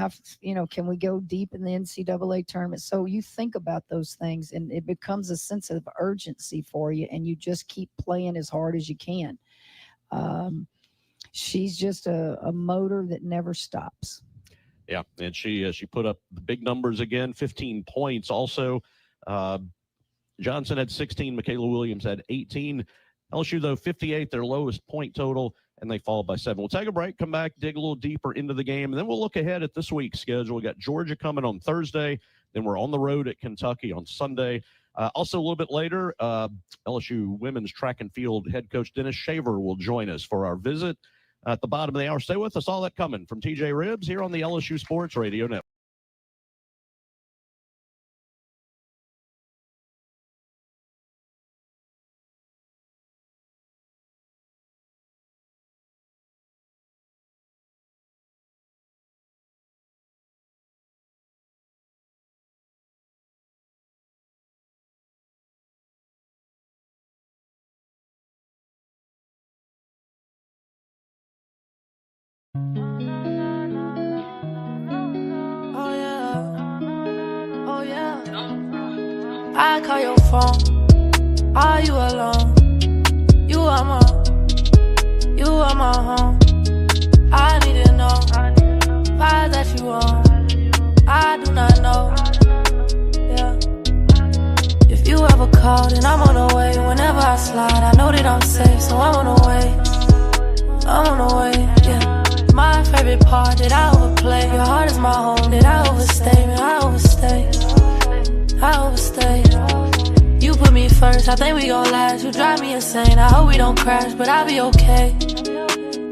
we go deep in the NCAA tournament? So you think about those things, and it becomes a sense of urgency for you, and you just keep playing as hard as you can. She's just a motor that never stops. Yeah, and she put up the big numbers again, 15 points. Also, Johnson had 16. Michaela Williams had 18. LSU, though, 58, their lowest point total, and they fall by 7. We'll take a break, come back, dig a little deeper into the game, and then we'll look ahead at this week's schedule. We got Georgia coming on Thursday. Then we're on the road at Kentucky on Sunday. Also, a little bit later, LSU women's track and field head coach Dennis Shaver will join us for our visit at the bottom of the hour. Stay with us. All that coming from TJ Ribbs here on the LSU Sports Radio Network. I call your phone. Are you alone? You are my home. I need to know why that you on. I do not know. Yeah. If you ever call, then I'm on the way. Whenever I slide, I know that I'm safe, so I'm on the way. I'm on the way. Yeah. My favorite part that I overplay. Your heart is my home that I overstay. Man, I overstay. I overstay. You put me first, I think we gon' last. You drive me insane, I hope we don't crash, but I'll be okay.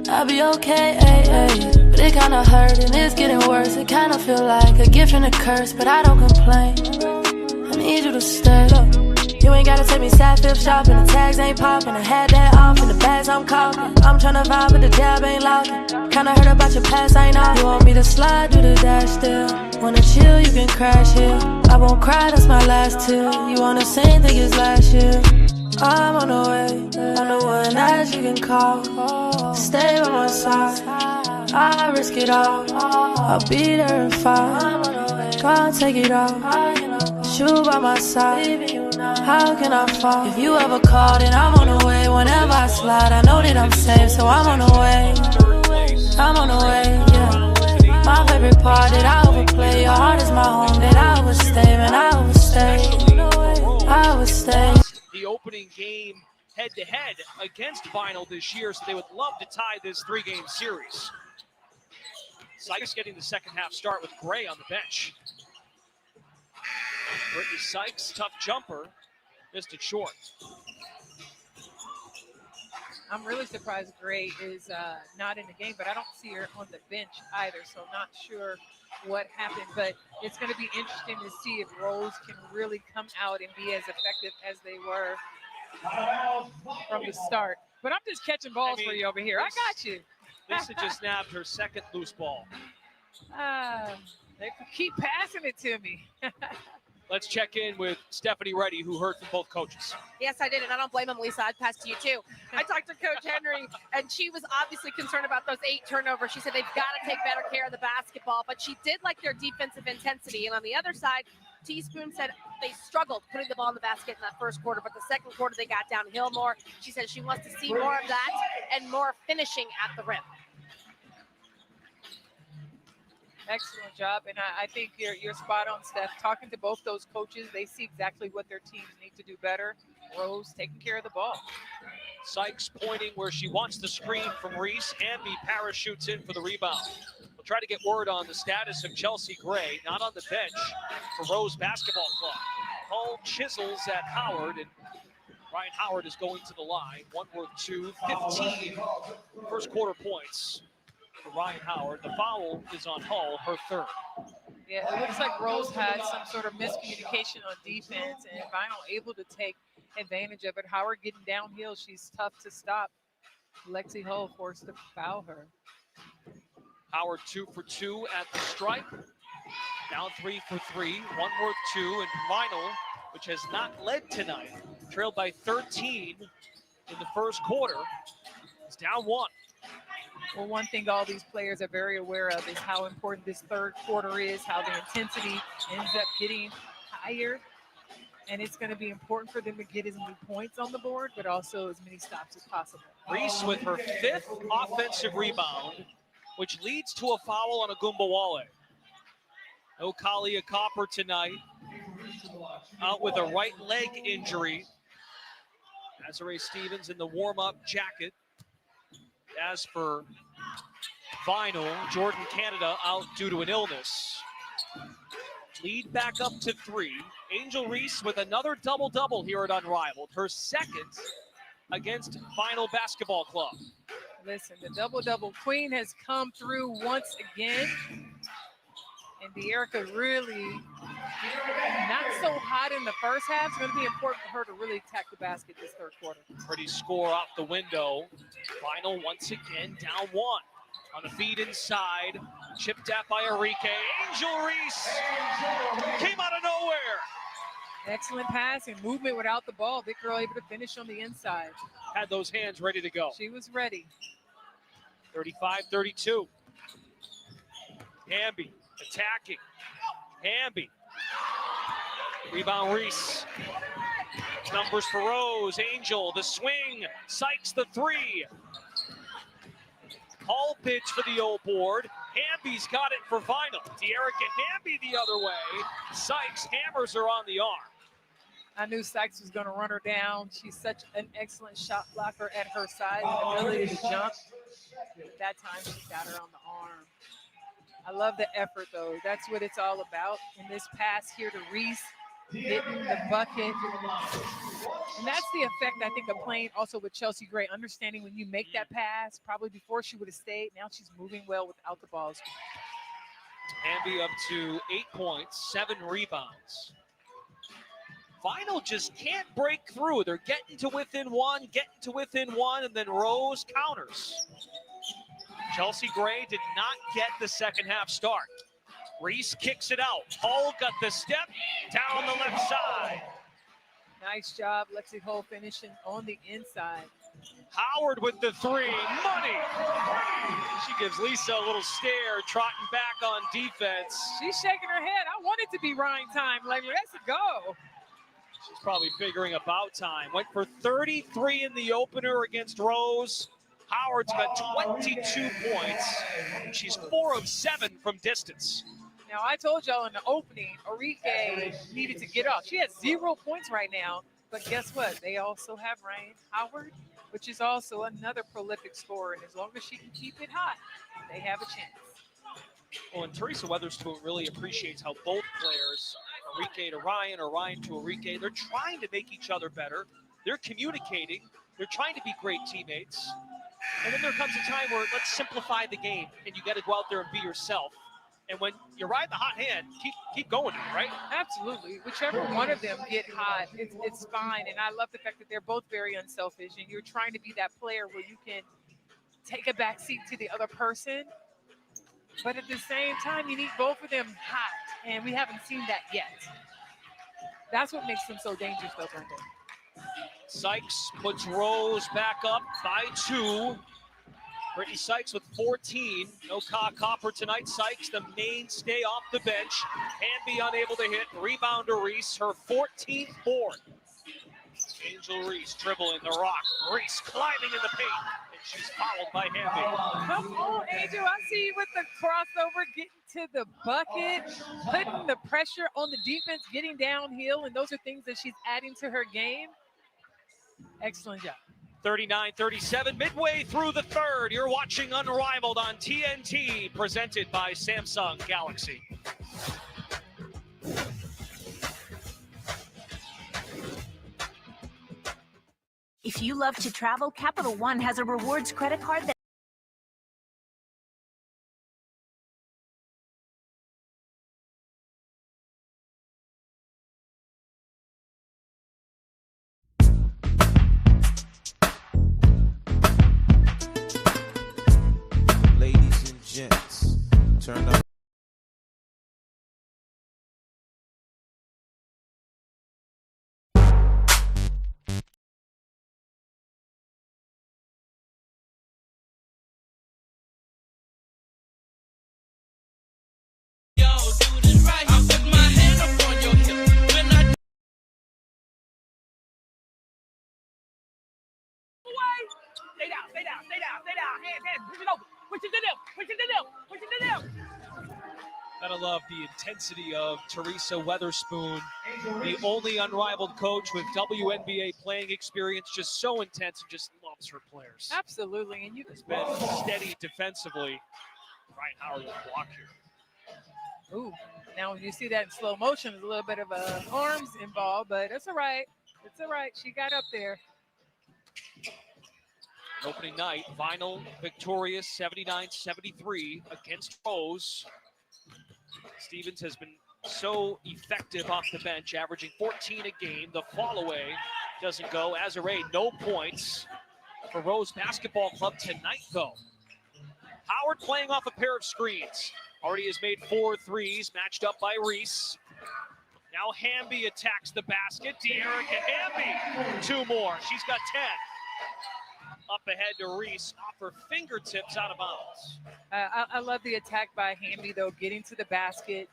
I'll be okay, ay, ay. But it kinda hurt and it's getting worse. It kinda feel like a gift and a curse, but I don't complain. I need you to stay. Look, you ain't gotta take me sad fifth shopping. The tags ain't popping, I had that off and the bags I'm coping. I'm tryna vibe but the jab ain't locking. Kinda heard about your past, I ain't out. You want me to slide through the dash still. Wanna chill, you can crash here. I won't cry, that's my last tear. You wanna sing, think it's last year. I'm on the way, I'm the one that you can call. Stay by my side, I risk it all. I'll be there in 5. Come take it all. You by my side, how can I fall? If you ever call, then I'm on the way. Whenever I slide, I know that I'm safe, so I'm on the way. I'm on the way, yeah. My favorite part that I overplay. Your heart is my home that I overstay, man, I overstay. I overstay. The opening game head-to-head against Vinyl this year, so they would love to tie this 3-game series. Sykes getting the second half start with Gray on the bench. Brittany Sykes, tough jumper, missed it short. I'm really surprised Gray is not in the game, but I don't see her on the bench either, so I'm not sure what happened. But it's going to be interesting to see if Rose can really come out and be as effective as they were from the start. But I'm just catching balls for you over here. I got you. Lisa just nabbed her second loose ball. They keep passing it to me. Let's check in with Stephanie Reddy, who heard from both coaches. Yes, I did, and I don't blame him, Lisa. I'd pass to you, too. I talked to Coach Henry, and she was obviously concerned about those 8 turnovers. She said they've got to take better care of the basketball, but she did like their defensive intensity. And on the other side, Teaspoon said they struggled putting the ball in the basket in that first quarter, but the second quarter they got downhill more. She said she wants to see more of that and more finishing at the rim. Excellent job, and I think you're spot on, Steph. Talking to both those coaches, they see exactly what their teams need to do better. Rose taking care of the ball. Sykes pointing where she wants the screen from Reese. Hamby parachutes in for the rebound. We'll try to get word on the status of Chelsea Gray, not on the bench for Rose Basketball Club. Hull chisels at Howard, and Ryan Howard is going to the line. 1 worth 2, 15 first quarter points for Ryan Howard. The foul is on Hull, her third. Yeah, it looks like Rose had some sort of miscommunication on defense, and Vinyl able to take advantage of it. Howard getting downhill, she's tough to stop. Lexi Hull forced to foul her. Howard 2 for 2 at the stripe. Down 3 for 3, 1 worth 2, and Vinyl, which has not led tonight, trailed by 13 in the first quarter, is down 1. Well, one thing all these players are very aware of is how important this third quarter is, how the intensity ends up getting higher. And it's going to be important for them to get as many points on the board, but also as many stops as possible. Reese with her 5th offensive rebound, which leads to a foul on Agumbawale. No Kalia Copper tonight, out with a right leg injury. Desiree Stevens in the warm-up jacket. As for Vinyl, Jordan Canada out due to an illness. Lead back up to 3. Angel Reese with another double-double here at Unrivaled. Her second against Vinyl Basketball Club. Listen, the double-double queen has come through once again. And De'Erica really not so hot in the first half. It's going to be important for her to really attack the basket this third quarter. Pretty score out the window. Vinyl once again down 1. On the feed inside, chipped at by Enrique. Angel Reese came out of nowhere. Excellent pass and movement without the ball. Big girl able to finish on the inside. Had those hands ready to go. She was ready. 35-32. Hamby attacking. Hamby. Rebound Reese. Numbers for Rose. Angel, the swing. Sykes the 3. Call pitch for the old board. Hamby's got it for Vinyl. De'Erica Hamby the other way. Sykes hammers her on the arm. I knew Sykes was going to run her down. She's such an excellent shot blocker at her size and ability to jump. That time she got her on the arm. I love the effort, though. That's what it's all about. In this pass here to Reese, hitting the bucket. And that's the effect, I think, of playing also with Chelsea Gray, understanding when you make that pass, probably before she would have stayed. Now she's moving well without the balls. Hamby up to 8 points, 7 rebounds. Vinyl just can't break through. They're getting to within 1, and then Rose counters. Chelsea Gray did not get the second half start. Reese kicks it out. Hull got the step down the left side. Nice job, Lexi Hull finishing on the inside. Howard with the 3, money. She gives Lisa a little stare, trotting back on defense. She's shaking her head. I want it to be Ryan time. Like, let's go. She's probably figuring about time. Went for 33 in the opener against Rose. Howard's got 22 points. She's 4 of 7 from distance. Now, I told y'all in the opening, Enrique needed to get off. She has 0 points right now, but guess what? They also have Ryan Howard, which is also another prolific scorer, and as long as she can keep it hot, they have a chance. Well, and Teresa Weatherspoon really appreciates how both players, Enrique to Ryan or Ryan to Enrique, they're trying to make each other better. They're communicating. They're trying to be great teammates. And then there comes a time where let's simplify the game, and you got to go out there and be yourself. And when you ride the hot hand, keep going, right? Absolutely. Whichever one of them get hot, it's fine. And I love the fact that they're both very unselfish, and you're trying to be that player where you can take a back seat to the other person. But at the same time, you need both of them hot, and we haven't seen that yet. That's what makes them so dangerous, though, Brenda. Sykes puts Rose back up by 2. Brittany Sykes with 14. No Copper tonight. Sykes, the mainstay off the bench. Hamby unable to hit. Rebound to Reese, her 14th board. Angel Reese dribbling the rock. Reese climbing in the paint, and she's fouled by Hamby. Come on, Angel. I see you with the crossover, getting to the bucket, putting the pressure on the defense, getting downhill, and those are things that she's adding to her game. Excellent job. 39-37, midway through the third. You're watching Unrivaled on TNT, presented by Samsung Galaxy. If you love to travel, Capital One has a rewards credit card that Ladies and gents, turn up. Stay down, stay down, stay down, stay down. Hands, push it over. Push it to them, push it to them, push it to them. Gotta love the intensity of Teresa Weatherspoon, the only unrivaled coach with WNBA playing experience, just so intense and just loves her players. Absolutely, and Has been steady defensively. Ryan Howard will block here. Ooh, Now, when you see that in slow motion, there's a little bit of arms involved, but it's all right. It's all right. She got up there. Opening night, Vinyl victorious 79-73 against Rose. Stevens has been so effective off the bench, averaging 14 a game. The fall away doesn't go. Azare, no points for Rose Basketball Club tonight, though. Howard playing off a pair of screens. Already has made 4 threes, matched up by Reese. Now Hamby attacks the basket. De'Erica Hamby, 2 more. She's got 10. Up ahead to Reese, off her fingertips, out of bounds. I love the attack by Hamby, though, getting to the basket.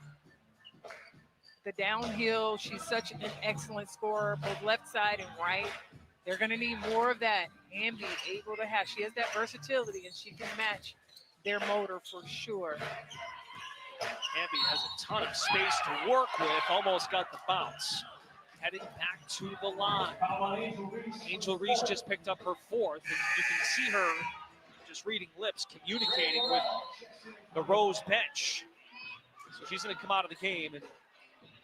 The downhill, she's such an excellent scorer, both left side and right. They're going to need more of that. Hamby able to have, she has that versatility, and she can match their motor for sure. Hamby has a ton of space to work with, almost got the bounce. Heading back to the line. Angel Reese just picked up her 4th, and you can see her just reading lips, communicating with the Rose bench. So she's going to come out of the game, and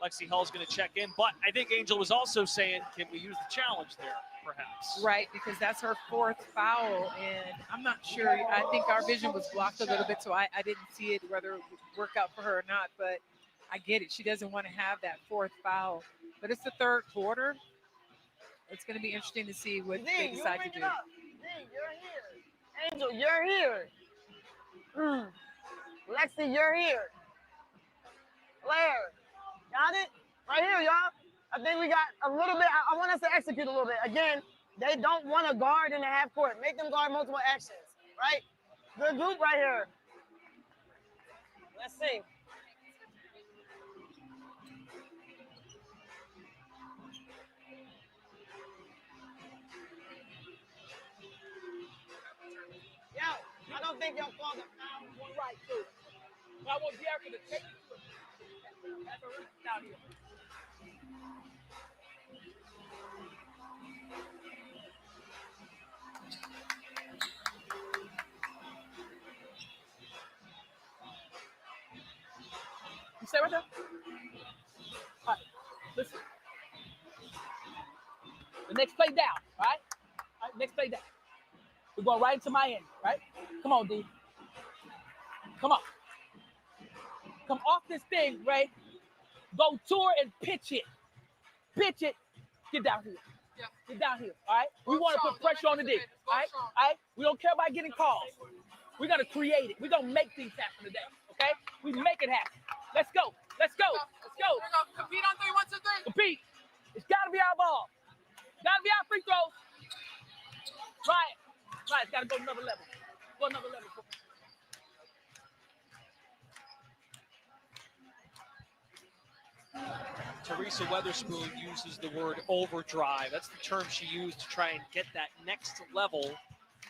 Lexi Hull's going to check in. But I think Angel was also saying, can we use the challenge there, perhaps? Right, because that's her 4th foul, and I'm not sure. I think our vision was blocked a little bit, so I didn't see it, whether it would work out for her or not. But I get it. She doesn't want to have that 4th foul. But it's the 3rd quarter. It's going to be interesting to see what they decide to do. You're here. Angel, you're here. Lexi, you're here. Blair, got it? Right here, y'all. I think we got a little bit. I want us to execute a little bit. Again, they don't want to guard in the half court. Make them guard multiple actions, right? Good group right here. Let's see. Yo, I don't think y'all called the foul one right, too. But I want De'Erica to take it to it. That's a risk down here. You stay right there. All right, listen. The next play down, all right? All right, next play down. We're going right into my end, right? Come on, D. Come on. Come off this thing, Ray. Go to her and pitch it. Pitch it. Get down here. Yeah. Get down here, all right? We want to put pressure on the D, all right? All right? We don't care about getting calls. We're going to create it. We're going to make things happen today, okay? We make it happen. Let's go. Let's go. Let's go. Compete on 3, 1, 2, 3. Compete. It's got to be our ball. Got to be our free throws. Right. Right. It's got to go another level. Go another level. Teresa Weatherspoon uses the word overdrive. That's the term she used to try and get that next level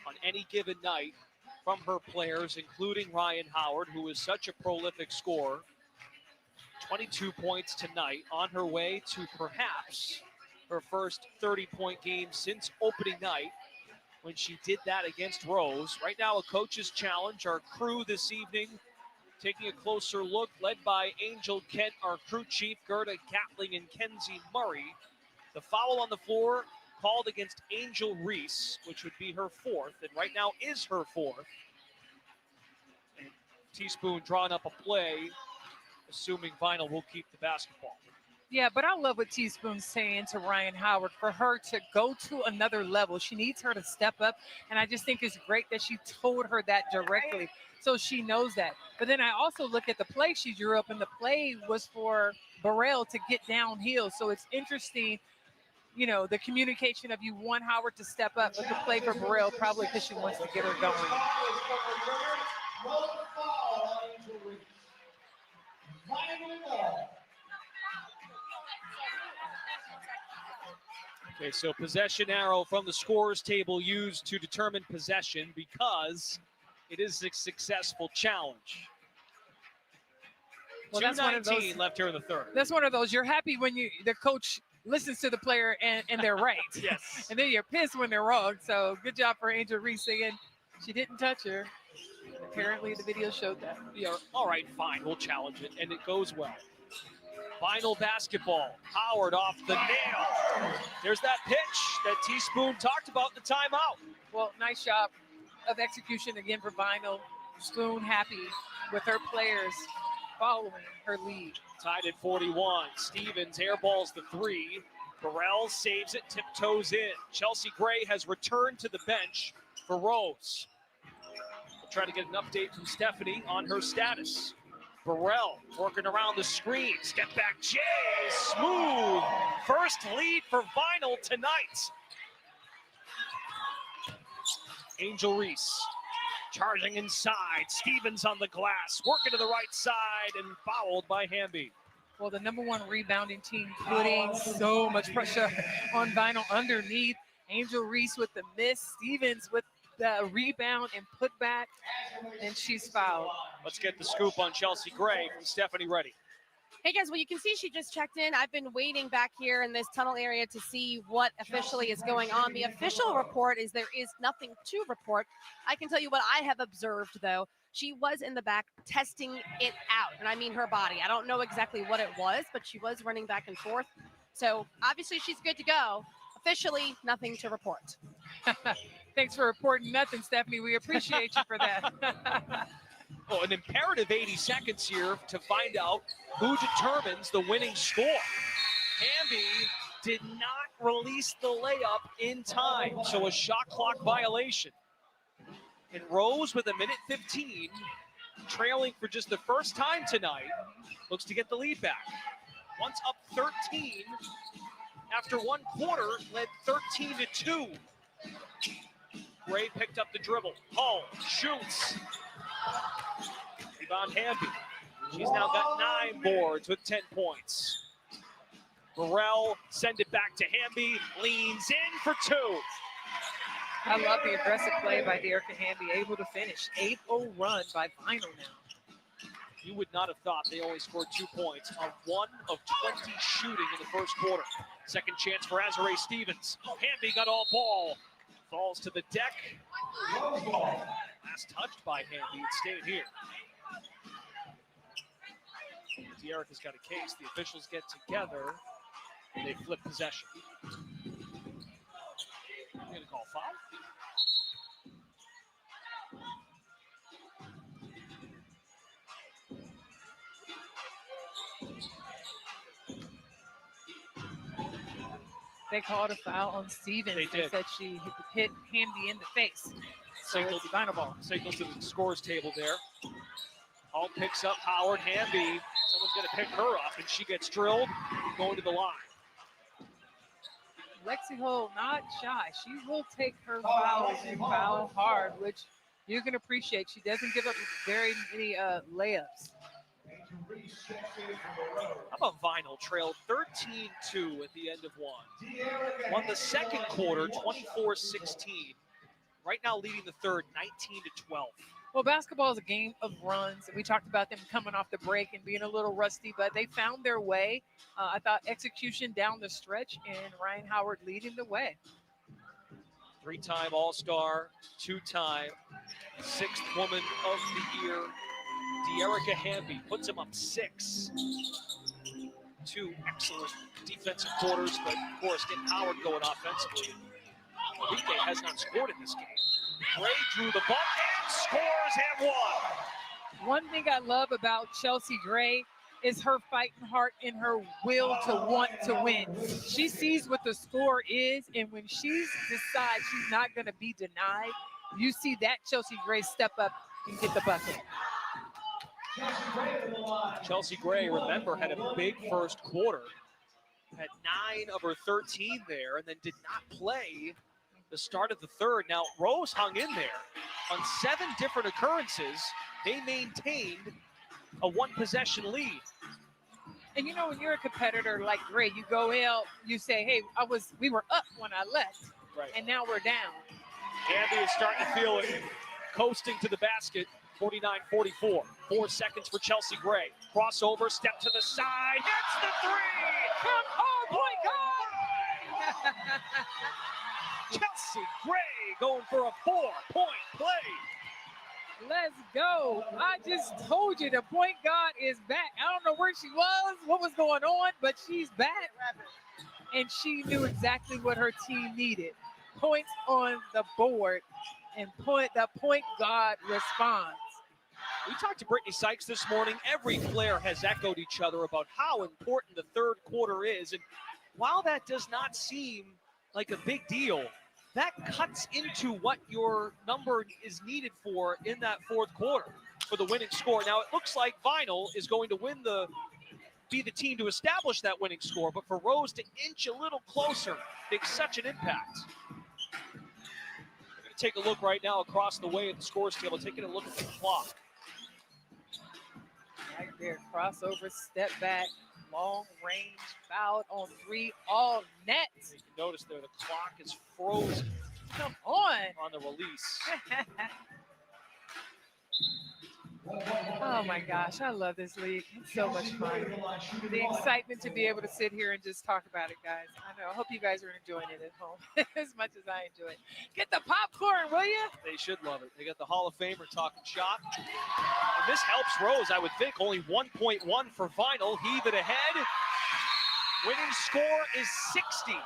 on any given night from her players, including Ryan Howard, who is such a prolific scorer. 22 points tonight, on her way to perhaps her first 30-point game since opening night when she did that against Rose. Right now, a coach's challenge. Our crew this evening taking a closer look, led by Angel Kent, our crew chief, Gerda Gatling and Kenzie Murray. The foul on the floor called against Angel Reese, which would be her 4th, and right now is her 4th. And Teaspoon drawing up a play, assuming Vinyl will keep the basketball. Yeah, but I love what Teaspoon's saying to Ryan Howard for her to go to another level. She needs her to step up, and I just think it's great that she told her that directly so she knows that. But then I also look at the play she drew up, and the play was for Burrell to get downhill. So it's interesting, you know, the communication of you want Howard to step up, but the play for Burrell probably because she wants to get her going. Okay, so possession arrow from the scorer's table used to determine possession because it is a successful challenge. Well, that's one of those 2:19 left here in the 3rd. That's one of those. You're happy when the coach listens to the player and they're right. Yes. And then you're pissed when they're wrong. So good job for Angel Reese saying she didn't touch her. Apparently the video showed that. Yeah, all right, fine, we'll challenge it, and it goes well. Vinyl basketball. Howard off the nail. There's that pitch that Teaspoon talked about in the timeout. Well, nice job of execution again for Vinyl. Spoon happy with her players following her lead. Tied at 41. Stevens airballs the three. Burrell saves it, tiptoes in. Chelsea Gray has returned to the bench for Rose. We'll try to get an update from Stephanie on her status. Burrell working around the screen. Step back, Jay, smooth. First lead for Vinyl tonight. Angel Reese charging inside. Stevens on the glass, working to the right side and fouled by Hamby. Well, the #1 rebounding team putting so much pressure on Vinyl underneath. Angel Reese with the miss, Stevens with the rebound and put back, and she's fouled. Let's get the scoop on Chelsea Gray from Stephanie Reddy. Hey guys, well, you can see she just checked in. I've been waiting back here in this tunnel area to see what officially is going on. The official report is there is nothing to report. I can tell you what I have observed, though. She was in the back testing it out, and I mean her body. I don't know exactly what it was, but she was running back and forth. So obviously she's good to go. Officially, nothing to report. Thanks for reporting nothing, Stephanie. We appreciate you for that. Oh, an imperative 80 seconds here to find out who determines the winning score. Hamby did not release the layup in time, so a shot clock violation. And Rose with 1:15, trailing for just the first time tonight, looks to get the lead back. Once up 13 after one quarter, led 13-2. Gray picked up the dribble. Hull shoots. Rebound Hamby. She's now got 9 boards with 10 points. Burrell send it back to Hamby. Leans in for 2. I love the aggressive play by Dearica Hamby, able to finish. 8-0 run by Vinyl now. You would not have thought they only scored 2 points on 1 of 20 shooting in the first quarter. Second chance for Azare Stevens. Hamby got all ball. Falls to the deck. Last touched by Hamby. It stayed here. Dearica's got a case. The officials get together and they flip possession. I'm going to call foul. They called a foul on Stevens. They did. Said she hit Hamby in the face. So Signals it's Vinyl ball. Signals to the scores table there. Hall picks up Howard. Hamby. Someone's going to pick her up, and she gets drilled going to the line. Lexi Hull not shy. She will take her fouls and foul hard, which you can appreciate. She doesn't give up very many layups. How about Vinyl trailed 13-2 at the end of one. Won the second quarter 24-16. Right now leading the third 19-12. Well, basketball is a game of runs, and we talked about them coming off the break and being a little rusty, but they found their way. I thought execution down the stretch, and Ryan Howard leading the way. 3-time All-Star, 2-time 6th Woman of the Year. Dearica Hamby puts him up 6. 2 excellent defensive quarters, but of course getting Howard going offensively. Enrique has not scored in this game. Gray drew the ball and scores and won. One thing I love about Chelsea Gray is her fighting heart and her will to want to win. She sees what the score is, and when she decides she's not going to be denied, you see that Chelsea Gray step up and get the bucket. Chelsea Gray, remember, had a big first quarter. Had 9 of her 13 there and then did not play the start of the third. Now, Rose hung in there. On 7 different occurrences, they maintained a 1-possession lead. And you know, when you're a competitor like Gray, you go out, you say, hey, we were up when I left, right, and now we're down. Hamby is starting to feel it. Coasting to the basket, 49-44. 4 seconds for Chelsea Gray. Crossover, step to the side, hits the 3! Oh, boy, God! Chelsea Gray going for a 4-point play. Let's go. I just told you the point guard is back. I don't know where she was, what was going on, but she's back. And she knew exactly what her team needed. Points on the board, and the point guard responds. We talked to Brittany Sykes this morning. Every player has echoed each other about how important the third quarter is. And while that does not seem like a big deal, that cuts into what your number is needed for in that fourth quarter for the winning score. Now, it looks like Vinyl is going to be the team to establish that winning score, but for Rose to inch a little closer makes such an impact. We're going to take a look right now across the way at the scores table, taking a look at the clock. Right there, crossover, step back, long range, fouled on three, all net. You can notice there the clock is frozen. Come on The release. Oh my gosh, I love this league. It's so much fun. The excitement to be able to sit here and just talk about it, guys. I know. I hope you guys are enjoying it at home as much as I enjoy it. Get the popcorn, will you? They should love it. They got the Hall of Famer talking shop. And this helps Rose, I would think. Only 1.1 for Vinyl. Heave it ahead. Winning score is 60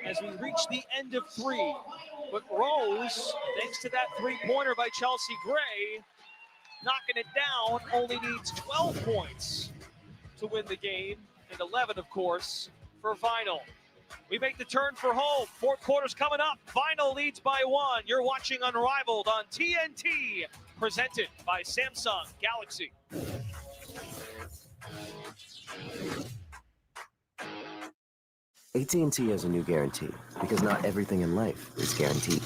as we reach the end of three. But Rose, thanks to that three-pointer by Chelsea Gray, knocking it down, only needs 12 points to win the game, and 11, of course, for Vinyl. We make the turn for home. Fourth quarter's coming up. Vinyl leads by 1. You're watching Unrivaled on TNT, presented by Samsung Galaxy. AT&T has a new guarantee, because not everything in life is guaranteed.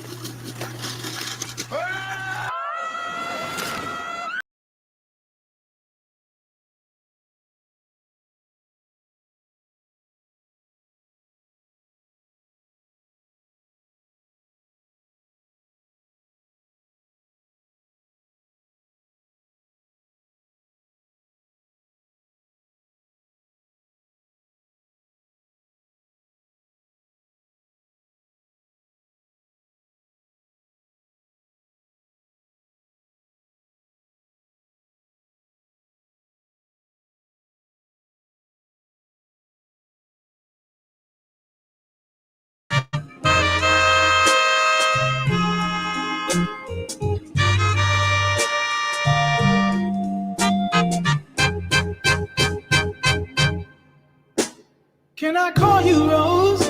Can I call you Rose?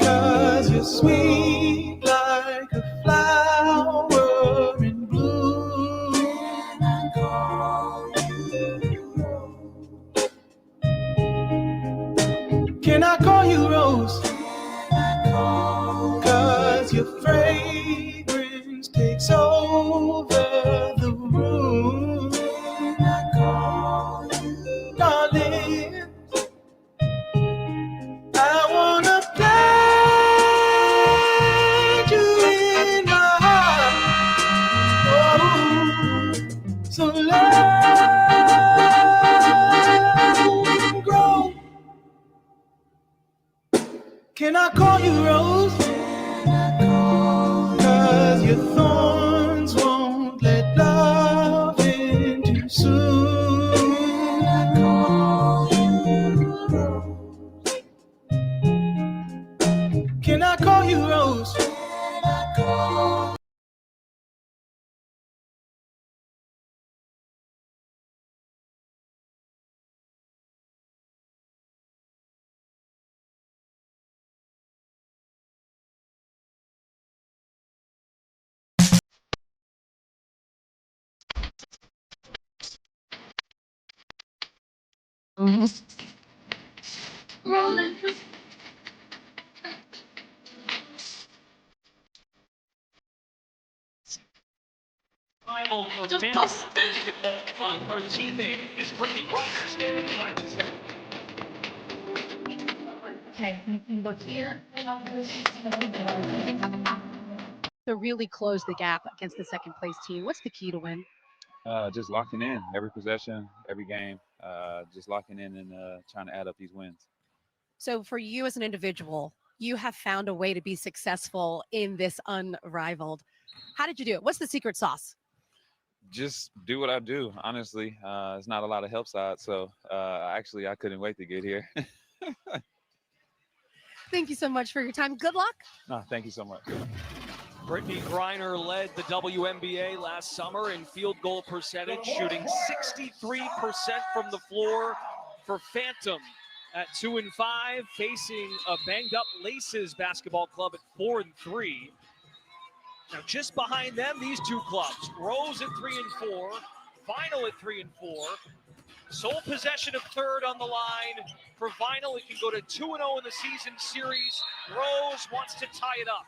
'Cause you're sweet like a flower in bloom. Can I call you Rose? Can I call you Rose? 'Cause your fragrance takes over the room. Can I call you darling? I wanna plant you in my heart. Oh, so let it grow. Can I call you Rose? 'Cause your thorns won't let love in too soon. Can I call you Rose? Can I call you Rose? Can I call? Rolling. Her teammate is Brittany Sykes. Okay, look here. To really close the gap against the second place team, what's the key to win? Just locking in every possession, every game, just locking in and trying to add up these wins. So for you as an individual, you have found a way to be successful in this Unrivaled. How did you do it? What's the secret sauce? Just do what I do, honestly. It's not a lot of help side, so actually I couldn't wait to get here. Thank you so much for your time. Good luck. No, thank you so much. Brittany Griner led the WNBA last summer in field goal percentage, shooting 63% from the floor for Phantom at 2-5, facing a banged-up Laces basketball club at 4-3. Now, just behind them, these two clubs, Rose at 3-4, Vinyl at 3-4. Sole possession of third on the line. For Vinyl, it can go to 2-0 in the season series. Rose wants to tie it up.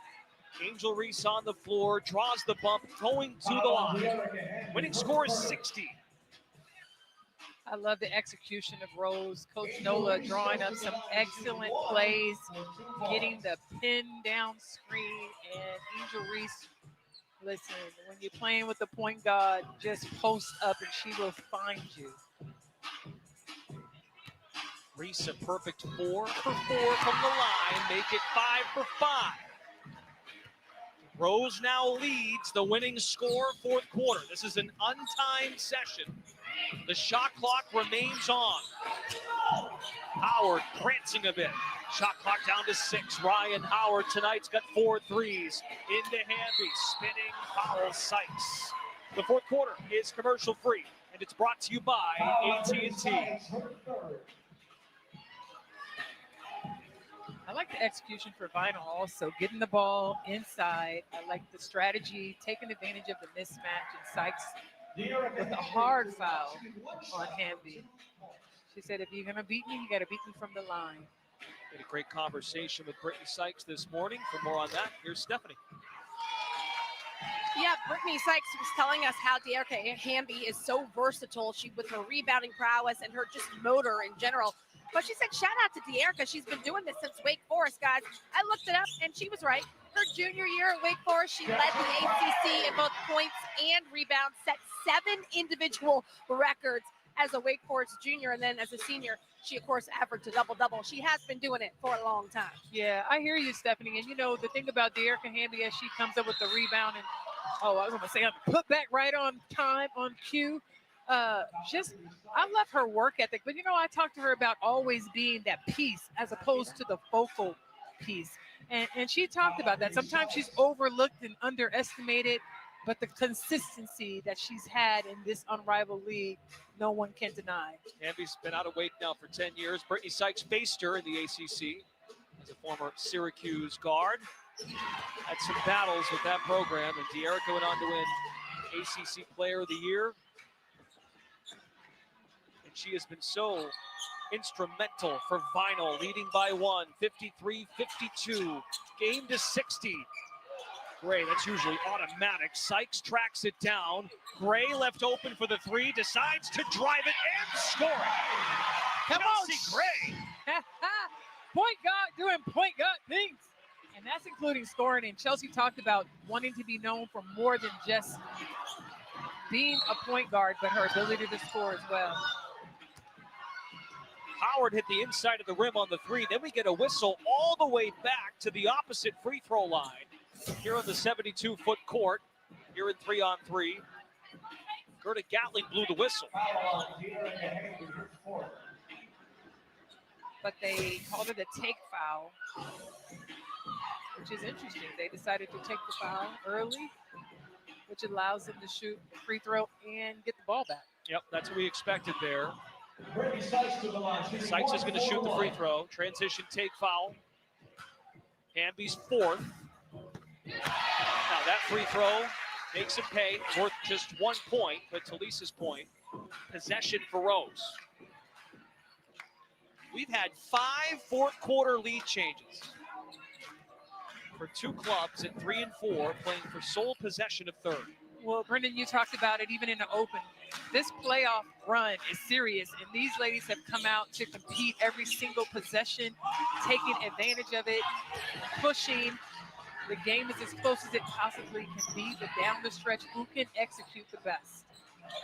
Angel Reese on the floor, draws the bump, going to the line. Winning score is 60. I love the execution of Rose. Coach Nola drawing up some excellent plays, getting the pin down screen, and Angel Reese, listen, when you're playing with the point guard, just post up and she will find you. Reese a perfect 4 for 4 from the line, make it 5 for 5. Rose now leads the winning score fourth quarter. This is an untimed session. The shot clock remains on. Howard prancing a bit. Shot clock down to 6. Ryan Howard tonight's got 4 threes. Into Hamby, spinning foul Sykes. The fourth quarter is commercial free, and it's brought to you by AT&T. I like the execution for Vinyl also, getting the ball inside. I like the strategy, taking advantage of the mismatch, and Sykes with a hard foul on Hamby. She said, if you're going to beat me, you got to beat me from the line. We had a great conversation with Brittany Sykes this morning. For more on that, here's Stephanie. Yeah, Brittany Sykes was telling us how De'Erica Hamby is so versatile. She with her rebounding prowess and her just motor in general. But she said, shout out to De'Erica. She's been doing this since Wake Forest, guys. I looked it up, and she was right. Her junior year at Wake Forest, she led the ACC in both points and rebounds, set 7 individual records as a Wake Forest junior. And then as a senior, she, of course, averaged a double-double. She has been doing it for a long time. Yeah, I hear you, Stephanie. And, you know, the thing about De'Erica Hamby as she comes up with the rebound and, I was going to say, put back right on time, on cue. I love her work ethic. But, you know, I talked to her about always being that piece as opposed to the focal piece. And she talked about that. Sometimes she's overlooked and underestimated, but the consistency that she's had in this Unrivaled league, no one can deny. Hamby's been out of Wake now for 10 years. Brittany Sykes faced her in the ACC as a former Syracuse guard. Had some battles with that program, and De'Erica went on to win ACC Player of the Year. And she has been so instrumental for Vinyl, leading by 1, 53-52, game to 60. Gray, that's usually automatic. Sykes tracks it down. Gray left open for the 3, decides to drive it and score it. Come Chelsea on, Gray. Point guard doing point guard things. And that's including scoring. And Chelsea talked about wanting to be known for more than just being a point guard, but her ability to score as well. Howard hit the inside of the rim on the 3. Then we get a whistle all the way back to the opposite free throw line here on the 72-foot court. Here in 3-on-3. Gerda Gatling blew the whistle. But they called it a take foul, which is interesting. They decided to take the foul early, which allows them to shoot a free throw and get the ball back. Yep, that's what we expected there. Sykes is going to shoot the free throw. Transition take foul. Hamby's 4th. Now that free throw makes him pay, worth just 1 point, but to Lisa's point, possession for Rose. We've had 5 fourth quarter lead changes for 2 clubs at 3 and 4, playing for sole possession of third. Well, Brendan, you talked about it even in the open. This playoff run is serious, and these ladies have come out to compete every single possession, taking advantage of it, pushing. The game is as close as it possibly can be, but down the stretch, who can execute the best?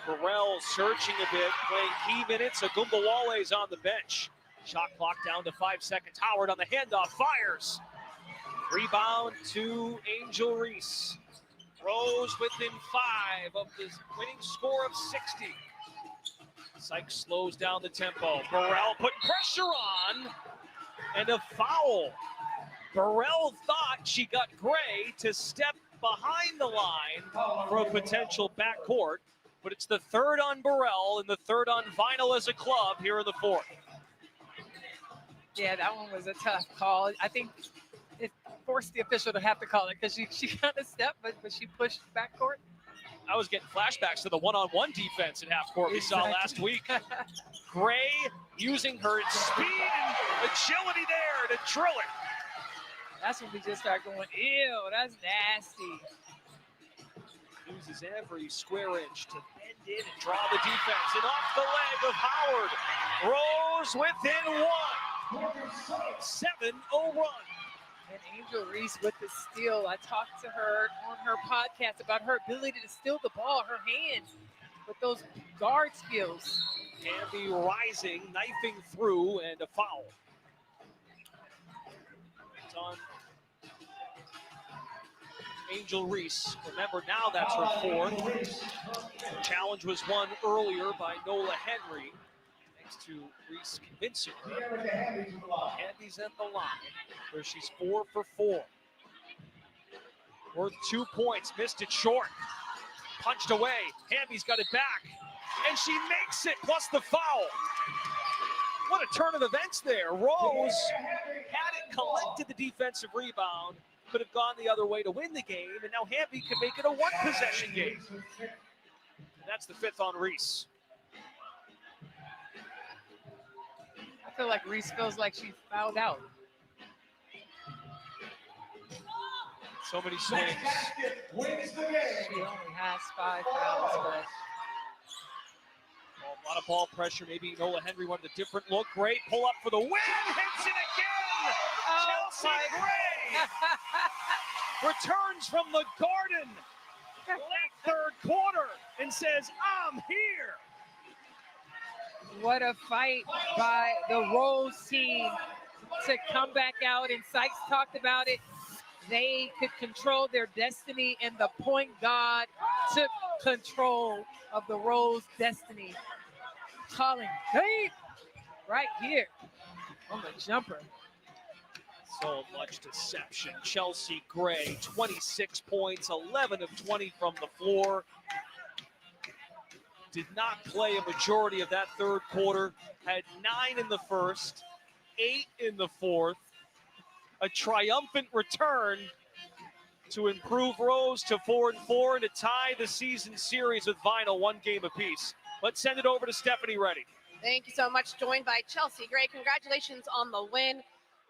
Burrell searching a bit, playing key minutes. Agumbawale's on the bench. Shot clock down to 5 seconds. Howard on the handoff, fires. Rebound to Angel Reese. Rose within 5 of the winning score of 60. Sykes slows down the tempo. Burrell putting pressure on, and a foul. Burrell thought she got Gray to step behind the line for a potential backcourt, but it's the third on Burrell and the third on Vinyl as a club here in the fourth. Yeah, that one was a tough call. I think it forced the official to have to call it because she kind of stepped, but she pushed backcourt. I was getting flashbacks to the one-on-one defense at half court we saw last week. Gray using her speed and agility there to drill it. That's when we just start going, ew, that's nasty. Uses every square inch to bend in and draw the defense. And off the leg of Howard. Rose within 1. 7-0 run. And Angel Reese with the steal. I talked to her on her podcast about her ability to steal the ball, her hands, with those guard skills. Hamby rising, knifing through, and a foul. It's on Angel Reese. Remember, now that's her 4th. The challenge was won earlier by Nola Henry, thanks to Reese convincing her. Hamby's at the line, where she's 4 for 4. Worth 2 points, missed it short. Punched away, Hamby's got it back, and she makes it, plus the foul. What a turn of events there. Rose had it, collected the defensive rebound, could have gone the other way to win the game, and now Hamby can make it a 1-possession game. And that's the 5th on Reese. I feel like Reese feels like she fouled out. So many swings. She only has 5 fouls, but A lot of ball pressure. Maybe Nola Henry wanted a different look. Great pull up for the win. Hits it again. Chelsea Gray returns from the Garden late third quarter and says, I'm here. what a fight by the Rose team to come back out. And Sykes talked about it. They could control their destiny, and the point guard took control of the Rose destiny. Calling hey, right here on the jumper. So much deception. Chelsea Gray, 26 points, 11 of 20 from the floor. Did not play a majority of that third quarter. Had 9 in the first, 8 in the fourth. A triumphant return to improve Rose to 4-4 and to tie the season series with Vinyl 1 game apiece. Let's send it over to Stephanie Reddy. Thank you so much. Joined by Chelsea Gray. Congratulations on the win.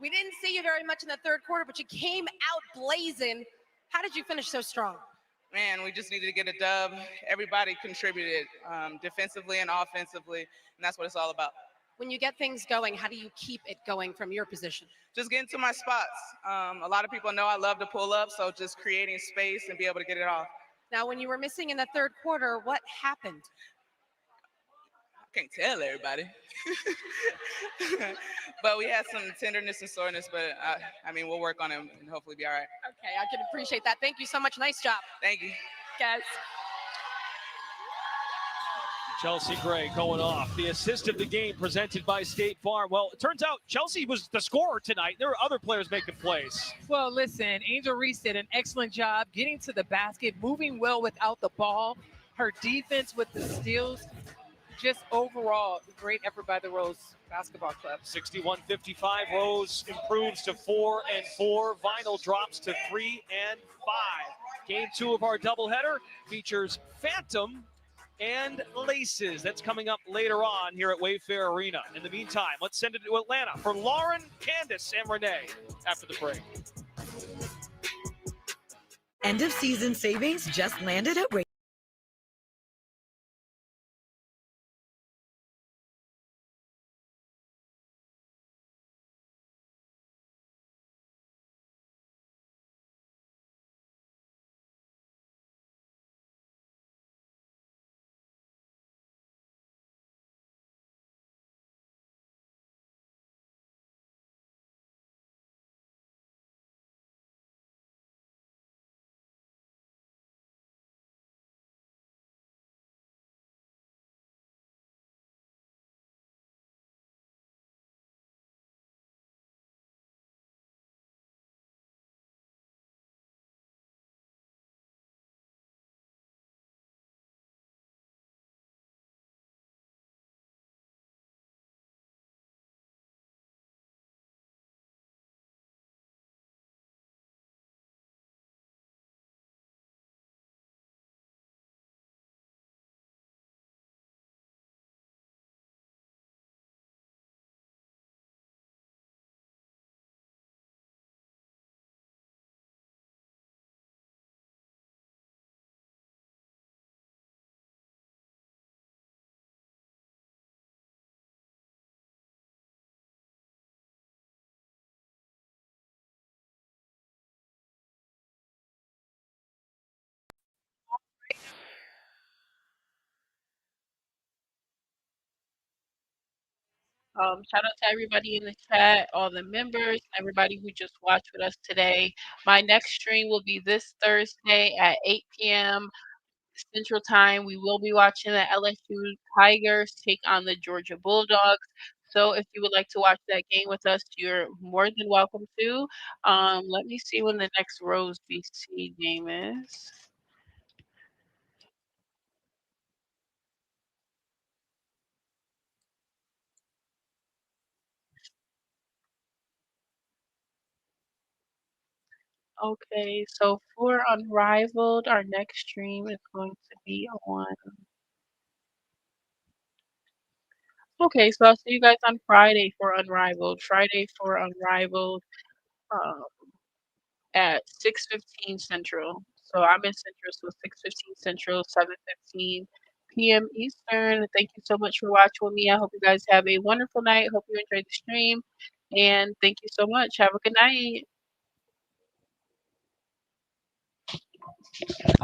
We didn't see you very much in the third quarter, but you came out blazing. How did you finish so strong? Man, we just needed to get a dub. Everybody contributed defensively and offensively, and that's what it's all about. When you get things going, how do you keep it going from your position? Just getting to my spots. A lot of people know I love to pull up, so just creating space and be able to get it off. Now, when you were missing in the third quarter, what happened? I can't tell everybody. But we had some tenderness and soreness, but I mean, we'll work on it and hopefully be all right. Okay, I can appreciate that. Thank you so much. Nice job. Thank you. Guys. Chelsea Gray going off. The assist of the game presented by State Farm. Well, it turns out Chelsea was the scorer tonight. There were other players making plays. Well, listen, Angel Reese did an excellent job getting to the basket, moving well without the ball. Her defense with the steals, just overall, great effort by the Rose Basketball Club. 61-55, Rose improves to 4-4. Vinyl drops to 3-5. Game 2 of our doubleheader features Phantom and Laces. That's coming up later on here at Wayfair Arena. In the meantime, let's send it to Atlanta for Lauren, Candace, and Renee after the break. End of season savings just landed at Wayfair. Shout out to everybody in the chat, all the members, everybody who just watched with us today. My next stream will be this Thursday at 8 p.m. Central Time. We will be watching the LSU Tigers take on the Georgia Bulldogs. So if you would like to watch that game with us, you're more than welcome to. Let me see when the next Rose BC game is. Okay, so for Unrivaled, our next stream is going to be on. Okay, so I'll see you guys on Friday for Unrivaled. Friday for Unrivaled at 6:15 Central. So I'm in Central, so 6:15 Central, 7:15 p.m. Eastern. Thank you so much for watching with me. I hope you guys have a wonderful night. Hope you enjoyed the stream. And thank you so much. Have a good night.